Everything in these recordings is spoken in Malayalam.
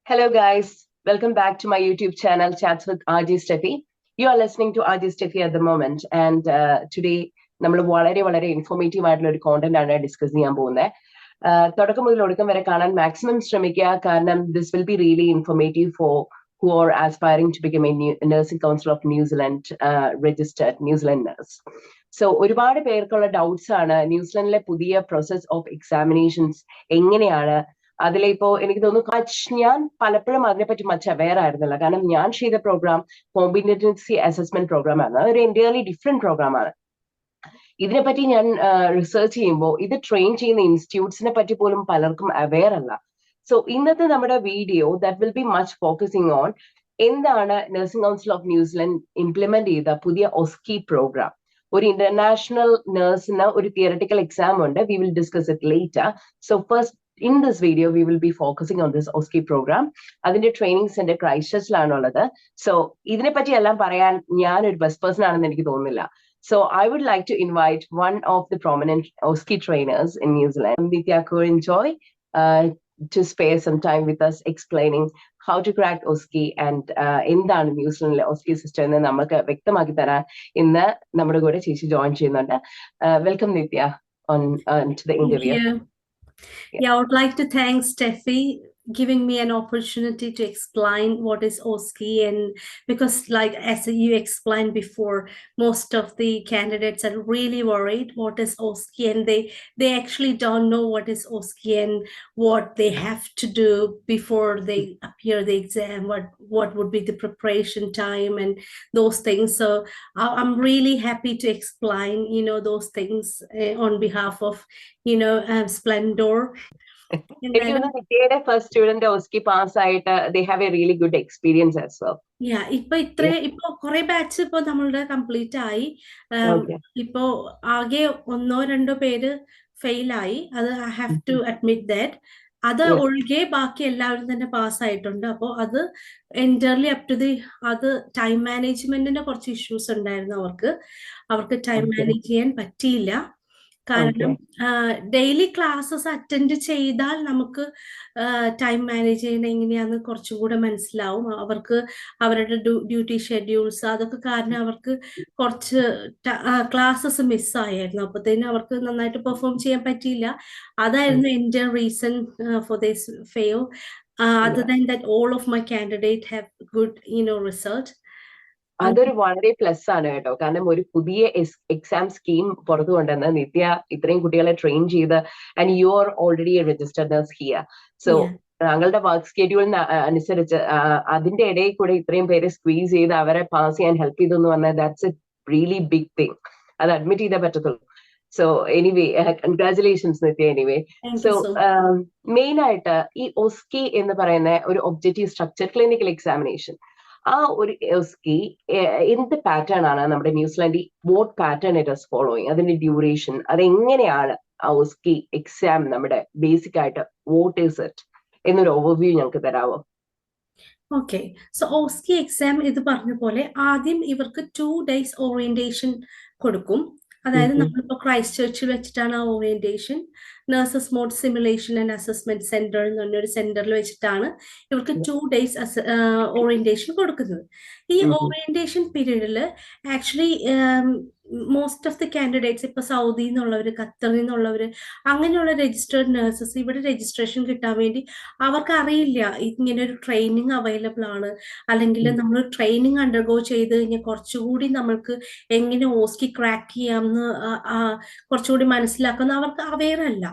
Hello, guys. Welcome back to my YouTube channel, Chats with RJ Steffi. You are listening to RJ Steffi at the moment, and today നമ്മൾ വളരെ ഇൻഫോർമേറ്റീവ് ആയിട്ടുള്ള ഒരു കോണ്ടന്റ് ആണ് ഡിസ്കസ് ചെയ്യാൻ പോകുന്നത്. തുടക്കം മുതൽ ഒടുക്കം വരെ കാണാൻ മാക്സിമം ശ്രമിക്കുക, കാരണം this will be really informative for who are aspiring to become a nursing council of New Zealand registered New Zealand nurse. So ഒരുപാട് പേർക്കുള്ള ഡൗട്ട്സ് ആണ് ന്യൂസിലൻഡിലെ പുതിയ പ്രോസസ് ഓഫ് എക്സാമിനേഷൻസ് എങ്ങനെയാണ്. അതിലിപ്പോ എനിക്ക് തോന്നുന്നു ഞാൻ പലപ്പോഴും അതിനെപ്പറ്റി മച്ച് അവെയർ ആയിരുന്നില്ല, കാരണം ഞാൻ ചെയ്ത പ്രോഗ്രാം കോമ്പിറ്റൻസി അസസ്മെന്റ് പ്രോഗ്രാം ആണ്. അതൊരു എൻറ്റയർലി ഡിഫറെന്റ് പ്രോഗ്രാം ആണ്. ഇതിനെപ്പറ്റി ഞാൻ റിസർച്ച് ചെയ്യുമ്പോൾ ഇത് ട്രെയിൻ ചെയ്യുന്ന ഇൻസ്റ്റിറ്റ്യൂട്ട്സിനെ പറ്റി പോലും പലർക്കും അവെയർ അല്ല. സോ ഇന്നത്തെ നമ്മുടെ video that will be much focusing on എന്താണ് nursing council of New Zealand implement ചെയ്ത പുതിയ ഒസ്കി പ്രോഗ്രാം. ഒരു ഇന്റർനാഷണൽ നഴ്സിന് ഒരു തിയററ്റിക്കൽ എക്സാം ഉണ്ട്. We will discuss it later. So first in this video we will be focusing on this OSCE program. അതിന്റെ ട്രെയിനിങ് സെന്റർ ക്രൈസ്റ്റ്ചർച്ചിലാണുള്ളത്. സോ ഇതിനെ പറ്റി എല്ലാം പറയാൻ ഞാൻ ഒരു ബെസ്റ്റ് പേഴ്സൺ ആണെന്ന് എനിക്ക് തോന്നുന്നില്ല. So I would like to invite one of the prominent OSCE trainers in New Zealand, Nithya Kurinjoy, to spare some time with us explaining how to crack OSCE and എന്താണ് ന്യൂസിലൻഡിലെ OSCE സിസ്റ്റം എന്ന് നമുക്ക് വ്യക്തമാക്കി തരാൻ ഇന്ന് നമ്മുടെ കൂടെ ചേച്ചി ജോയിൻ ചെയ്യുന്നുണ്ട്. Welcome Nithya on to the interview. Yeah, I would like to thank Steffi giving me an opportunity to explain what is OSCE, and because like as you explained before, most of the candidates are really worried what is OSCE, and they actually don't know what is OSCE and what they have to do before they appear the exam, what would be the preparation time and those things. So I'm really happy to explain those things on behalf of Splendor. Nityയുടെ ഫസ്റ്റ് സ്റ്റുഡന്റ് OSCE പാസ് ആയിട്ട് they have a really good experience as well. ഇപ്പൊ കുറെ ബാച്ച് ഇപ്പൊ നമ്മളുടെ കംപ്ലീറ്റ് ആയി. ഇപ്പോ ആകെ 1-2 പേര് ഫെയിൽ ആയി. അത് I have to admit that. അത് ഒഴികെ ബാക്കി എല്ലാവരും തന്നെ പാസ് ആയിട്ടുണ്ട്. അപ്പോൾ അത് എൻറ്റയർലി അപ് ടു അത് ടൈം മാനേജ്മെന്റിന്റെ കുറച്ച് ഇഷ്യൂസ് ഉണ്ടായിരുന്നു അവർക്ക് ടൈം മാനേജ് ചെയ്യാൻ പറ്റിയില്ല. കാരണം ഡെയിലി ക്ലാസ്സസ് അറ്റൻഡ് ചെയ്താൽ നമുക്ക് ടൈം മാനേജ് ചെയ്യുന്ന എങ്ങനെയാന്ന് കുറച്ചും കൂടെ മനസ്സിലാവും. അവർക്ക് അവരുടെ ഡ്യൂട്ടി ഷെഡ്യൂൾസ് അതൊക്കെ കാരണം അവർക്ക് കുറച്ച് ക്ലാസ്സസ് മിസ്സായിരുന്നു. അപ്പോഴത്തേനും അവർക്ക് നന്നായിട്ട് പെർഫോം ചെയ്യാൻ പറ്റിയില്ല. അതായിരുന്നു എൻ്റെ reason for this fail. Other than that, all of my candidates have good result. അതൊരു വളരെ പ്ലസ് ആണ് കേട്ടോ, കാരണം ഒരു പുതിയ എക്സാം സ്കീം പുറത്തു കൊണ്ടുവന്ന് നിത്യ ഇത്രയും കുട്ടികളെ ട്രെയിൻ ചെയ്ത് and you are already A registered nurse here. So താങ്കളുടെ വർക്ക് സ്കെഡ്യൂളിന് അനുസരിച്ച് അതിന്റെ ഇടയിൽ കൂടെ ഇത്രയും പേരെ സ്ക്വീസ് ചെയ്ത് അവരെ പാസ് ചെയ്യാൻ ഹെൽപ്പ് ചെയ്തെന്ന് പറഞ്ഞാൽ that's a really big thing. അത് അഡ്മിറ്റ് ചെയ്തേ പറ്റത്തുള്ളൂ. So anyway congratulations Nithya. Anyway so main ആയിട്ട് ഈ OSCE എന്ന് പറയുന്ന ഒരു ഒബ്ജക്റ്റീവ് സ്ട്രക്ചർ ക്ലിനിക്കൽ എക്സാമിനേഷൻ, ആ ഒരു OSCE എന്ത് പാറ്റേൺ ആണ് നമ്മുടെ ന്യൂസിലാൻഡിൽ, what pattern it is following, അതിന്റെ ഡ്യൂറേഷൻ, അതെങ്ങനെയാണ് ആ OSCE എക്സാം നമ്മുടെ ബേസിക് ആയിട്ട് വാട്ട് ഈസ് ഇറ്റ് എന്നൊരു ഓവർവ്യൂ ഞങ്ങൾക്ക് തരാമോ? ഓക്കെ, സോ OSCE എക്സാം ഇത് പറഞ്ഞ പോലെ ആദ്യം ഇവർക്ക് 2 days ഓറിയന്റേഷൻ കൊടുക്കും. അതായത് നമ്മളിപ്പോ ക്രൈസ്റ്റ് ചർച്ചിൽ വെച്ചിട്ടാണ് ആ orientation. Nurses mode simulation and assessment centre എന്ന് പറഞ്ഞൊരു സെന്ററിൽ വെച്ചിട്ടാണ് ഇവർക്ക് 2 days ഓറിയന്റേഷൻ കൊടുക്കുന്നത്. ഈ ഓറിയന്റേഷൻ പീരീഡിൽ actually most of the candidates ഇപ്പൊ സൗദിയിൽ നിന്നുള്ളവർ, ഖത്തറിൽ നിന്നുള്ളവർ, അങ്ങനെയുള്ള രജിസ്റ്റേർഡ് നഴ്സസ് ഇവിടെ രജിസ്ട്രേഷൻ കിട്ടാൻ വേണ്ടി അവർക്ക് അറിയില്ല ഇങ്ങനെ ഒരു ട്രെയിനിങ് അവൈലബിൾ ആണ്, അല്ലെങ്കിൽ നമ്മൾ ട്രെയിനിങ് അണ്ടർഗോ ചെയ്ത് കഴിഞ്ഞാൽ കുറച്ചുകൂടി നമ്മൾക്ക് എങ്ങനെ OSCE ക്രാക്ക് ചെയ്യാമെന്ന് കുറച്ചുകൂടി മനസ്സിലാക്കുന്ന അവർക്ക് അവെയർ അല്ല.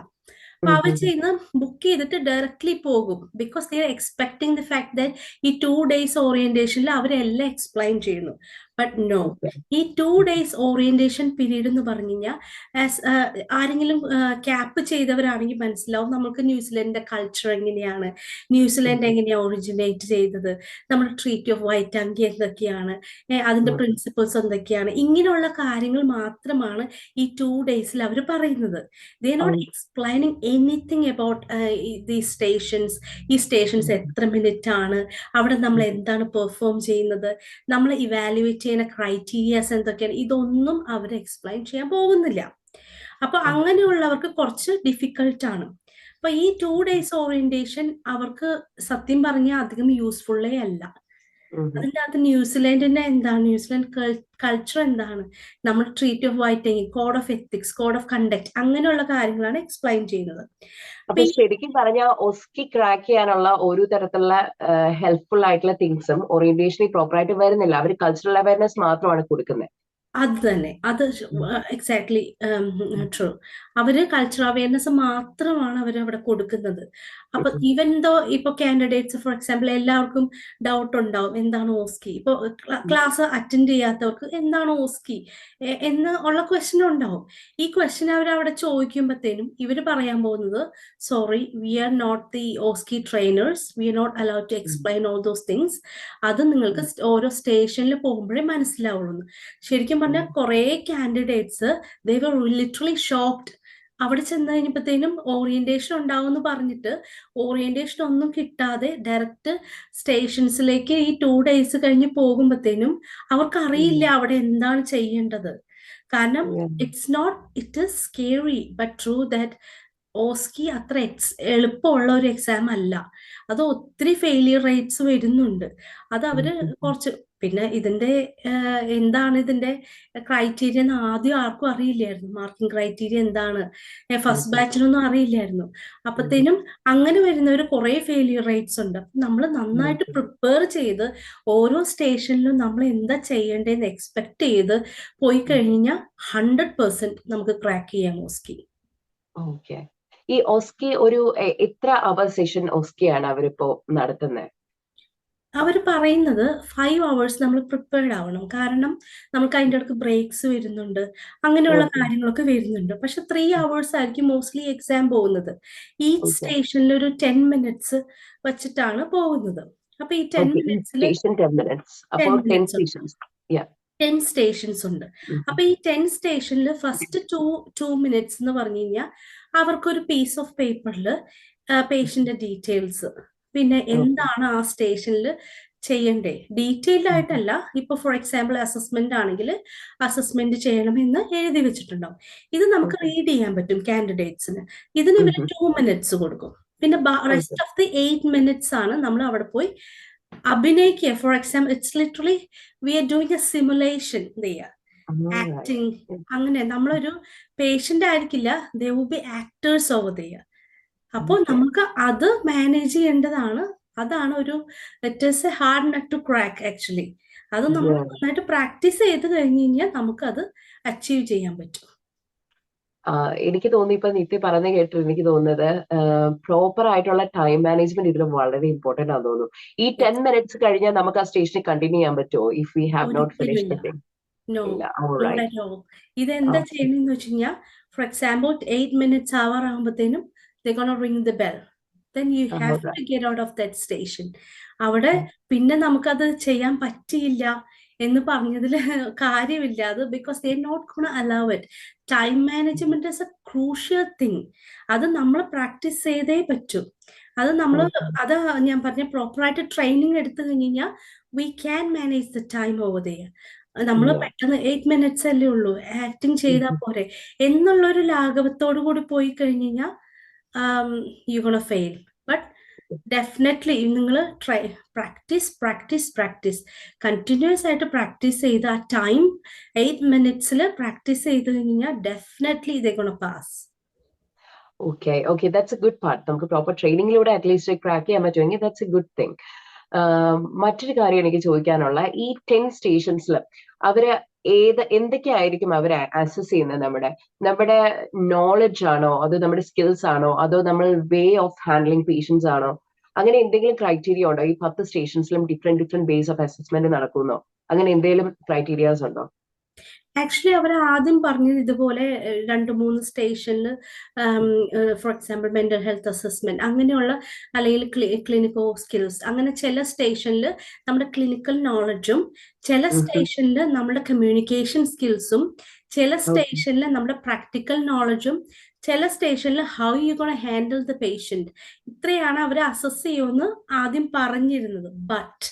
അപ്പൊ അവർ ചെയ്യുന്ന ബുക്ക് ചെയ്തിട്ട് ഡയറക്ട്ലി പോകും. Because they are expecting the fact that ഈ 2 days ഓറിയന്റേഷനിൽ അവരെല്ലാം എക്സ്പ്ലെയിൻ ചെയ്യുന്നു. ബട്ട് നോ, ഈ 2 days ഓറിയന്റേഷൻ പീരീഡ് എന്ന് പറഞ്ഞു കഴിഞ്ഞാൽ ആരെങ്കിലും ക്യാപ്പ് ചെയ്തവരാണെങ്കിൽ മനസ്സിലാവും നമുക്ക് ന്യൂസിലൻഡിന്റെ കൾച്ചർ എങ്ങനെയാണ്, ന്യൂസിലൻഡ് എങ്ങനെയാണ് ഒറിജിനേറ്റ് ചെയ്തത്, നമ്മുടെ ട്രീറ്റി ഓഫ് വൈറ്റാങ്കി എന്തൊക്കെയാണ്, അതിന്റെ പ്രിൻസിപ്പിൾസ് എന്തൊക്കെയാണ്, ഇങ്ങനെയുള്ള കാര്യങ്ങൾ മാത്രമാണ് ഈ 2 days അവർ പറയുന്നത്. They not explaining anything about the stations. ഈ സ്റ്റേഷൻസ് എത്ര മിനിറ്റ് ആണ്, അവിടെ നമ്മൾ എന്താണ് പെർഫോം ചെയ്യുന്നത്, നമ്മൾ ഇവാലുവേറ്റ് ചെയ്യുന്ന ക്രൈറ്റീരിയാസ് എന്തൊക്കെയാണ്, ഇതൊന്നും അവർ എക്സ്പ്ലെയിൻ ചെയ്യാൻ പോകുന്നില്ല. അപ്പൊ അങ്ങനെയുള്ളവർക്ക് കുറച്ച് ഡിഫിക്കൽട്ടാണ്. അപ്പൊ ഈ 2 days ഓറിയന്റേഷൻ അവർക്ക് സത്യം പറഞ്ഞാൽ അധികം യൂസ്ഫുള്ളേ അല്ല. അതിൻ്റെ അകത്ത് ന്യൂസിലാൻഡിന്റെ എന്താണ്, ന്യൂസിലാൻഡ് കൾച്ചർ എന്താണ്, നമ്മൾ treat of waiting, code of ethics, code of conduct, അങ്ങനെയുള്ള കാര്യങ്ങളാണ് എക്സ്പ്ലെയിൻ ചെയ്യുന്നത്. അപ്പൊ ശരിക്കും പറഞ്ഞാൽ ഒസ്കി ക്രാക്ക് ചെയ്യാനുള്ള ഒരു തരത്തിലുള്ള ഹെൽപ്ഫുൾ ആയിട്ടുള്ള തിങ്സും ഓറിയന്റേഷനിൽ പ്രോപ്പറായിട്ട് വരുന്നില്ല. അവർ കൾച്ചറൽ അവയർനെസ് മാത്രമാണ് കൊടുക്കുന്നത്. അത് തന്നെ, അത് എക്സാക്ട്ലി ട്രൂ. അവര് കൾച്ചറൽ അവയർനെസ് മാത്രമാണ് അവർ അവിടെ കൊടുക്കുന്നത്. അപ്പൊ ഈവൻ ദോ ഇപ്പൊ കാൻഡിഡേറ്റ്സ് ഫോർ എക്സാമ്പിൾ എല്ലാവർക്കും ഡൗട്ട് ഉണ്ടാവും എന്താണ് ഓസ്കി. ഇപ്പൊ ക്ലാസ് അറ്റൻഡ് ചെയ്യാത്തവർക്ക് എന്താണ് ഓസ്കി എന്ന് ഉള്ള ക്വസ്റ്റ്യൻ ഉണ്ടാവും. ഈ ക്വസ്റ്റ്യൻ അവർ അവിടെ ചോദിക്കുമ്പോഴത്തേനും ഇവർ പറയാൻ പോകുന്നത് sorry, we are not the OSCE trainers, we are not allowed to explain all those things. അത് നിങ്ങൾക്ക് ഓരോ സ്റ്റേഷനിൽ പോകുമ്പോഴേ മനസ്സിലാവുള്ളൂ. ശരിക്കും പറഞ്ഞാൽ കുറെ candidates they were literally shocked. അവിടെ ചെന്ന് കഴിഞ്ഞപ്പോഴത്തേനും ഓറിയന്റേഷൻ ഉണ്ടാവും എന്ന് പറഞ്ഞിട്ട് ഓറിയന്റേഷൻ ഒന്നും കിട്ടാതെ ഡയറക്റ്റ് സ്റ്റേഷൻസിലേക്ക് ഈ 2 days കഴിഞ്ഞ് പോകുമ്പോഴത്തേനും അവർക്ക് അറിയില്ല അവിടെ എന്താണ് ചെയ്യേണ്ടത്. കാരണം it is scary but true that OSCE അത്ര എളുപ്പമുള്ള ഒരു എക്സാം അല്ല. അത് ഒത്തിരി ഫെയിലിയർ റേറ്റ്സ് വരുന്നുണ്ട്. അത് അവര് കുറച്ച്, പിന്നെ ഇതിന്റെ എന്താണ് ഇതിന്റെ ക്രൈറ്റീരിയ എന്ന് ആദ്യം ആർക്കും അറിയില്ലായിരുന്നു. മാർക്കിംഗ് ക്രൈറ്റീരിയ എന്താണ് ഫസ്റ്റ് ബാച്ചിനൊന്നും അറിയില്ലായിരുന്നു. അപ്പത്തേനും അങ്ങനെ വരുന്നവർ കുറെ ഫെയിലിയർ റേറ്റ്സ് ഉണ്ട്. നമ്മൾ നന്നായിട്ട് പ്രിപ്പയർ ചെയ്ത് ഓരോ സ്റ്റേഷനിലും നമ്മൾ എന്താ ചെയ്യേണ്ടതെന്ന് എക്സ്പെക്ട് ചെയ്ത് പോയി കഴിഞ്ഞാൽ 100% നമുക്ക് ക്രാക്ക് ചെയ്യാം ഓസ്കി. ഓക്കെ. ഈ ഓസ്കി ഒരു എത്ര അവർ സെഷൻ ഓസ്കിയാണ് അവരിപ്പോ നടത്തുന്നത്? അവർ പറയുന്നത് 5 hours നമ്മൾ പ്രിപ്പയർഡ് ആവണം. കാരണം നമുക്ക് അതിൻ്റെ ഇടയ്ക്ക് ബ്രേക്സ് വരുന്നുണ്ട്, അങ്ങനെയുള്ള കാര്യങ്ങളൊക്കെ വരുന്നുണ്ട്. പക്ഷെ 3 hours ആയിരിക്കും മോസ്റ്റ്ലി എക്സാം പോകുന്നത്. ഈ സ്റ്റേഷനിൽ ഒരു 10 minutes വെച്ചിട്ടാണ് പോകുന്നത്. അപ്പൊ ഈ 10 minutes 10 stations ഉണ്ട്. അപ്പൊ ഈ 10 സ്റ്റേഷനിൽ ഫസ്റ്റ് 2 minutes എന്ന് പറഞ്ഞു കഴിഞ്ഞാൽ അവർക്കൊരു പീസ് ഓഫ് പേപ്പറിൽ പേഷ്യന്റ് ഡീറ്റെയിൽസ്, പിന്നെ എന്താണ് ആ സ്റ്റേഷനിൽ ചെയ്യണ്ടേ, ഡീറ്റെയിൽഡ് ആയിട്ടല്ല. ഇപ്പൊ ഫോർ എക്സാമ്പിൾ അസസ്മെന്റ് ആണെങ്കിൽ അസസ്മെന്റ് ചെയ്യണമെന്ന് എഴുതി വെച്ചിട്ടുണ്ടാവും. ഇത് നമുക്ക് റീഡ് ചെയ്യാൻ പറ്റും കാൻഡിഡേറ്റ്സിന്. ഇതിന് ഇവർ 2 minutes കൊടുക്കും. പിന്നെ റെസ്റ്റ് ഓഫ് ദി 8 minutes ആണ് നമ്മൾ അവിടെ പോയി അഭിനയിക്കുക. For example it's literally we are doing a simulation they're acting. അങ്ങനെ നമ്മളൊരു പേഷ്യന്റ് ആയിരിക്കില്ല, they will be actors over there. അപ്പോൾ നമുക്ക് അത് മാനേജ് ചെയ്യേണ്ടതാണ്. അതാണ് ഒരു it is a hard nut to crack actually. അത് നമ്മൾ നന്നായിട്ട് പ്രാക്ടീസ് ചെയ്ത് കഴിഞ്ഞ് കഴിഞ്ഞാൽ നമുക്ക് അത് അച്ചീവ് ചെയ്യാൻ പറ്റും. എനിക്ക് തോന്നി ഇപ്പൊ നിത്യ പറഞ്ഞു കേട്ടിട്ട് എനിക്ക് തോന്നുന്നത് പ്രോപ്പർ ആയിട്ടുള്ള ടൈം മാനേജ്മെന്റ് ഇതിൽ വളരെ ഇമ്പോർട്ടന്റ് ആണെന്ന് തോന്നുന്നു. ഈ 10 minutes കഴിഞ്ഞാൽ നമുക്ക് ആ സ്റ്റേഷനിൽ കണ്ടിന്യൂ ചെയ്യാൻ പറ്റുമോ if we have not finished the thing? ഇതെന്താ ചെയ്യുന്നതെന്ന് വെച്ച് കഴിഞ്ഞാൽ ഫോർ എക്സാമ്പിൾ 8 minutes ആവാറാകുമ്പോഴത്തേനും they're gonna ring the bell. Then you have to get out of that station. അവിടെ പിന്നെ നമുക്കത് ചെയ്യാൻ പറ്റിയില്ല എന്ന് പറഞ്ഞതിൽ കാര്യമില്ല. അത് because they not gonna allow it. Time management is a crucial thing. അത് നമ്മൾ പ്രാക്ടീസ് ചെയ്തേ പറ്റൂ. അത് നമ്മൾ അത് ഞാൻ പറഞ്ഞ പ്രോപ്പറായിട്ട് ട്രെയിനിങ് എടുത്തു കഴിഞ്ഞാൽ we can manage the time over there. നമ്മൾ പെട്ടെന്ന് 8 minutes അല്ലേ ഉള്ളൂ, ആക്ടിങ് ചെയ്താൽ പോരെ എന്നുള്ളൊരു ലാഘവത്തോടു കൂടി പോയി കഴിഞ്ഞ് കഴിഞ്ഞാൽ you're gonna fail. But definitely നിങ്ങൾ പ്രാക്ടീസ് കണ്ടിന്യൂസ് ആയിട്ട് പ്രാക്ടീസ് ചെയ്ത് ആ ടൈം 8 minutes പ്രാക്ടീസ് ചെയ്ത് കഴിഞ്ഞാൽ definitely they're gonna pass. Okay that's A good part. നമുക്ക് പ്രോപ്പർ ട്രെയിനിങ്ങിലൂടെ അറ്റ്ലീസ്റ്റ് ക്രാക്ക് ചെയ്യാൻ പറ്റുമെങ്കിൽ ദാറ്റ്സ് എ ഗുഡ് തിങ്. മറ്റൊരു കാര്യം എനിക്ക് ചോദിക്കാനുള്ള, ഈ 10 സ്റ്റേഷൻസിൽ അവര് എന്തൊക്കെയായിരിക്കും അവർ അസസ് ചെയ്യുന്നത്? നമ്മുടെ നോളജ് ആണോ, അതോ നമ്മുടെ സ്കിൽസ് ആണോ, അതോ നമ്മൾ വേ ഓഫ് ഹാൻഡ്ലിങ് പേഷ്യൻസ് ആണോ? അങ്ങനെ എന്തെങ്കിലും ക്രൈറ്റീരിയ ഉണ്ടോ? ഈ 10 സ്റ്റേഷൻസിലും ഡിഫറെന്റ് ബേസ് ഓഫ് അസസ്മെന്റ് നടക്കുന്നോ? അങ്ങനെ എന്തെങ്കിലും ക്രൈറ്റീരിയാസ് ഉണ്ടോ? ആക്ച്വലി അവർ ആദ്യം പറഞ്ഞത് ഇതുപോലെ 2-3 സ്റ്റേഷനിൽ for example mental health assessment അങ്ങനെയുള്ള, അല്ലെങ്കിൽ ക്ലിനിക്കൽ സ്കിൽസ്, അങ്ങനെ ചില സ്റ്റേഷനിൽ നമ്മുടെ ക്ലിനിക്കൽ നോളജും, ചില സ്റ്റേഷനിൽ നമ്മുടെ കമ്മ്യൂണിക്കേഷൻ സ്കിൽസും, ചില സ്റ്റേഷനിൽ നമ്മുടെ പ്രാക്ടിക്കൽ നോളജും, ചില സ്റ്റേഷനിൽ how you gonna handle the patient. ഇത്രയാണ് അവർ അസസ് ചെയ്യുമെന്ന് ആദ്യം പറഞ്ഞിരുന്നത്. But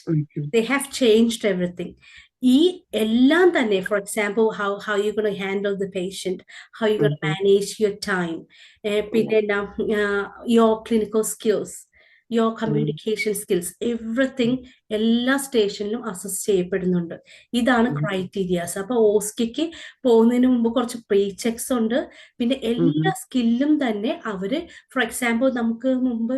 they have changed everything. ഈ എല്ലാം തന്നെ, for example how you gonna handle the patient, how you gonna manage your time, പിന്നെ your clinical skills, your communication skills, everything എല്ലാ സ്റ്റേഷനിലും അസസ് ചെയ്യപ്പെടുന്നുണ്ട്. ഇതാണ് ക്രൈറ്റീരിയാസ്. അപ്പൊ ഓസ്കിക്ക് പോകുന്നതിന് മുമ്പ് കുറച്ച് പ്രീ ചെക്സ് ഉണ്ട്. പിന്നെ എല്ലാ സ്കില്ലും തന്നെ അവര്, ഫോർ എക്സാമ്പിൾ നമുക്ക് മുമ്പ്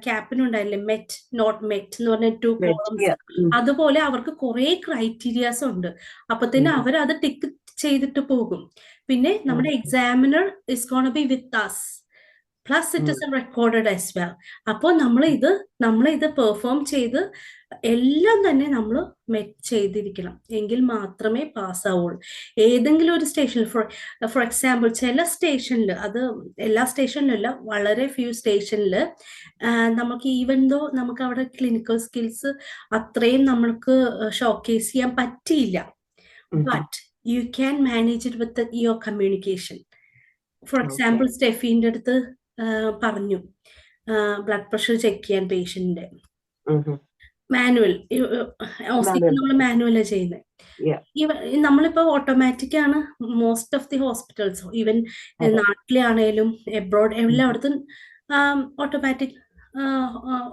ക്യാപ്പിനുണ്ടായില്ലേ മെറ്റ് നോട്ട് മെറ്റ് എന്ന് പറഞ്ഞ 2 കോളംസ്, അതുപോലെ അവർക്ക് കുറെ ക്രൈറ്റീരിയാസ് ഉണ്ട്. അപ്പൊ തന്നെ അവരത് ടിക്ക് ചെയ്തിട്ട് പോകും. പിന്നെ നമ്മുടെ examiner is gonna be with us, plus it is recorded as well. അപ്പോൾ നമ്മൾ ഇത് പെർഫോം ചെയ്ത് എല്ലാം തന്നെ നമ്മൾ മെറ്റ് ചെയ്തിരിക്കണം, എങ്കിൽ മാത്രമേ പാസ്സാവുള്ളൂ. ഏതെങ്കിലും ഒരു സ്റ്റേഷനിൽ ഫോർ എക്സാമ്പിൾ ചില സ്റ്റേഷനിൽ, അത് എല്ലാ സ്റ്റേഷനിലല്ല, വളരെ ഫ്യൂ സ്റ്റേഷനിൽ നമുക്ക് ഈവൻ ദോ നമുക്ക് അവിടെ ക്ലിനിക്കൽ സ്കിൽസ് അത്രയും നമ്മൾക്ക് ഷോക്കേസ് ചെയ്യാൻ പറ്റിയില്ല, but you can manage it with your communication. For example സ്റ്റെഫിന്റെ അടുത്ത് പറഞ്ഞു ബ്ലഡ് പ്രഷർ ചെക്ക് ചെയ്യാൻ പേഷ്യന്റിന്റെ, മാനുവൽ, നമ്മൾ മാനുവലാ ചെയ്യുന്നത്. നമ്മളിപ്പോ ഓട്ടോമാറ്റിക് ആണ് most of the hospitals, even നാട്ടിലെ ആണേലും എബ്രോഡ് എല്ലായിടത്തും automatic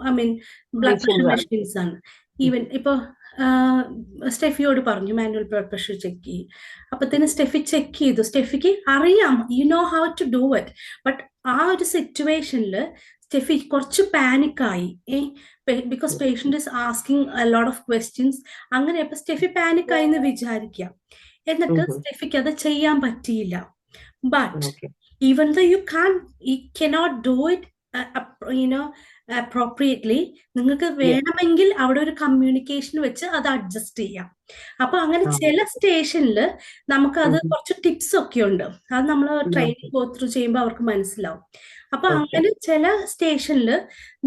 I mean blood pressure machines ആണ്. ഈവൻ ഇപ്പൊ സ്റ്റെഫിയോട് പറഞ്ഞു മാനുവൽ ബ്ലഡ് പ്രഷർ ചെക്ക് ചെയ്യും. അപ്പത്തേനും സ്റ്റെഫി ചെക്ക് ചെയ്തു. സ്റ്റെഫിക്ക് അറിയാം, you know how to do it. But ആ ഒരു സിറ്റുവേഷനിൽ സ്റ്റെഫി കുറച്ച് പാനിക്കായി, because patient is asking a lot of questions. അങ്ങനെ അപ്പൊ സ്റ്റെഫി പാനിക്കായി എന്ന് വിചാരിക്കാം. എന്നിട്ട് സ്റ്റെഫിക്ക് അത് ചെയ്യാൻ പറ്റിയില്ല. But even though you cannot do it appropriately, നിങ്ങൾക്ക് വേണമെങ്കിൽ അവിടെ ഒരു കമ്മ്യൂണിക്കേഷൻ വെച്ച് അത് അഡ്ജസ്റ്റ് ചെയ്യാം. അപ്പൊ അങ്ങനെ ചില സ്റ്റേഷനിൽ നമുക്ക് അത് കുറച്ച് ടിപ്സ് ഒക്കെ ഉണ്ട്, അത് നമ്മൾ ട്രെയിനിങ് ഗോ ത്രൂ ചെയ്യുമ്പോൾ അവർക്ക് മനസ്സിലാവും. അപ്പൊ അങ്ങനെ ചില സ്റ്റേഷനിൽ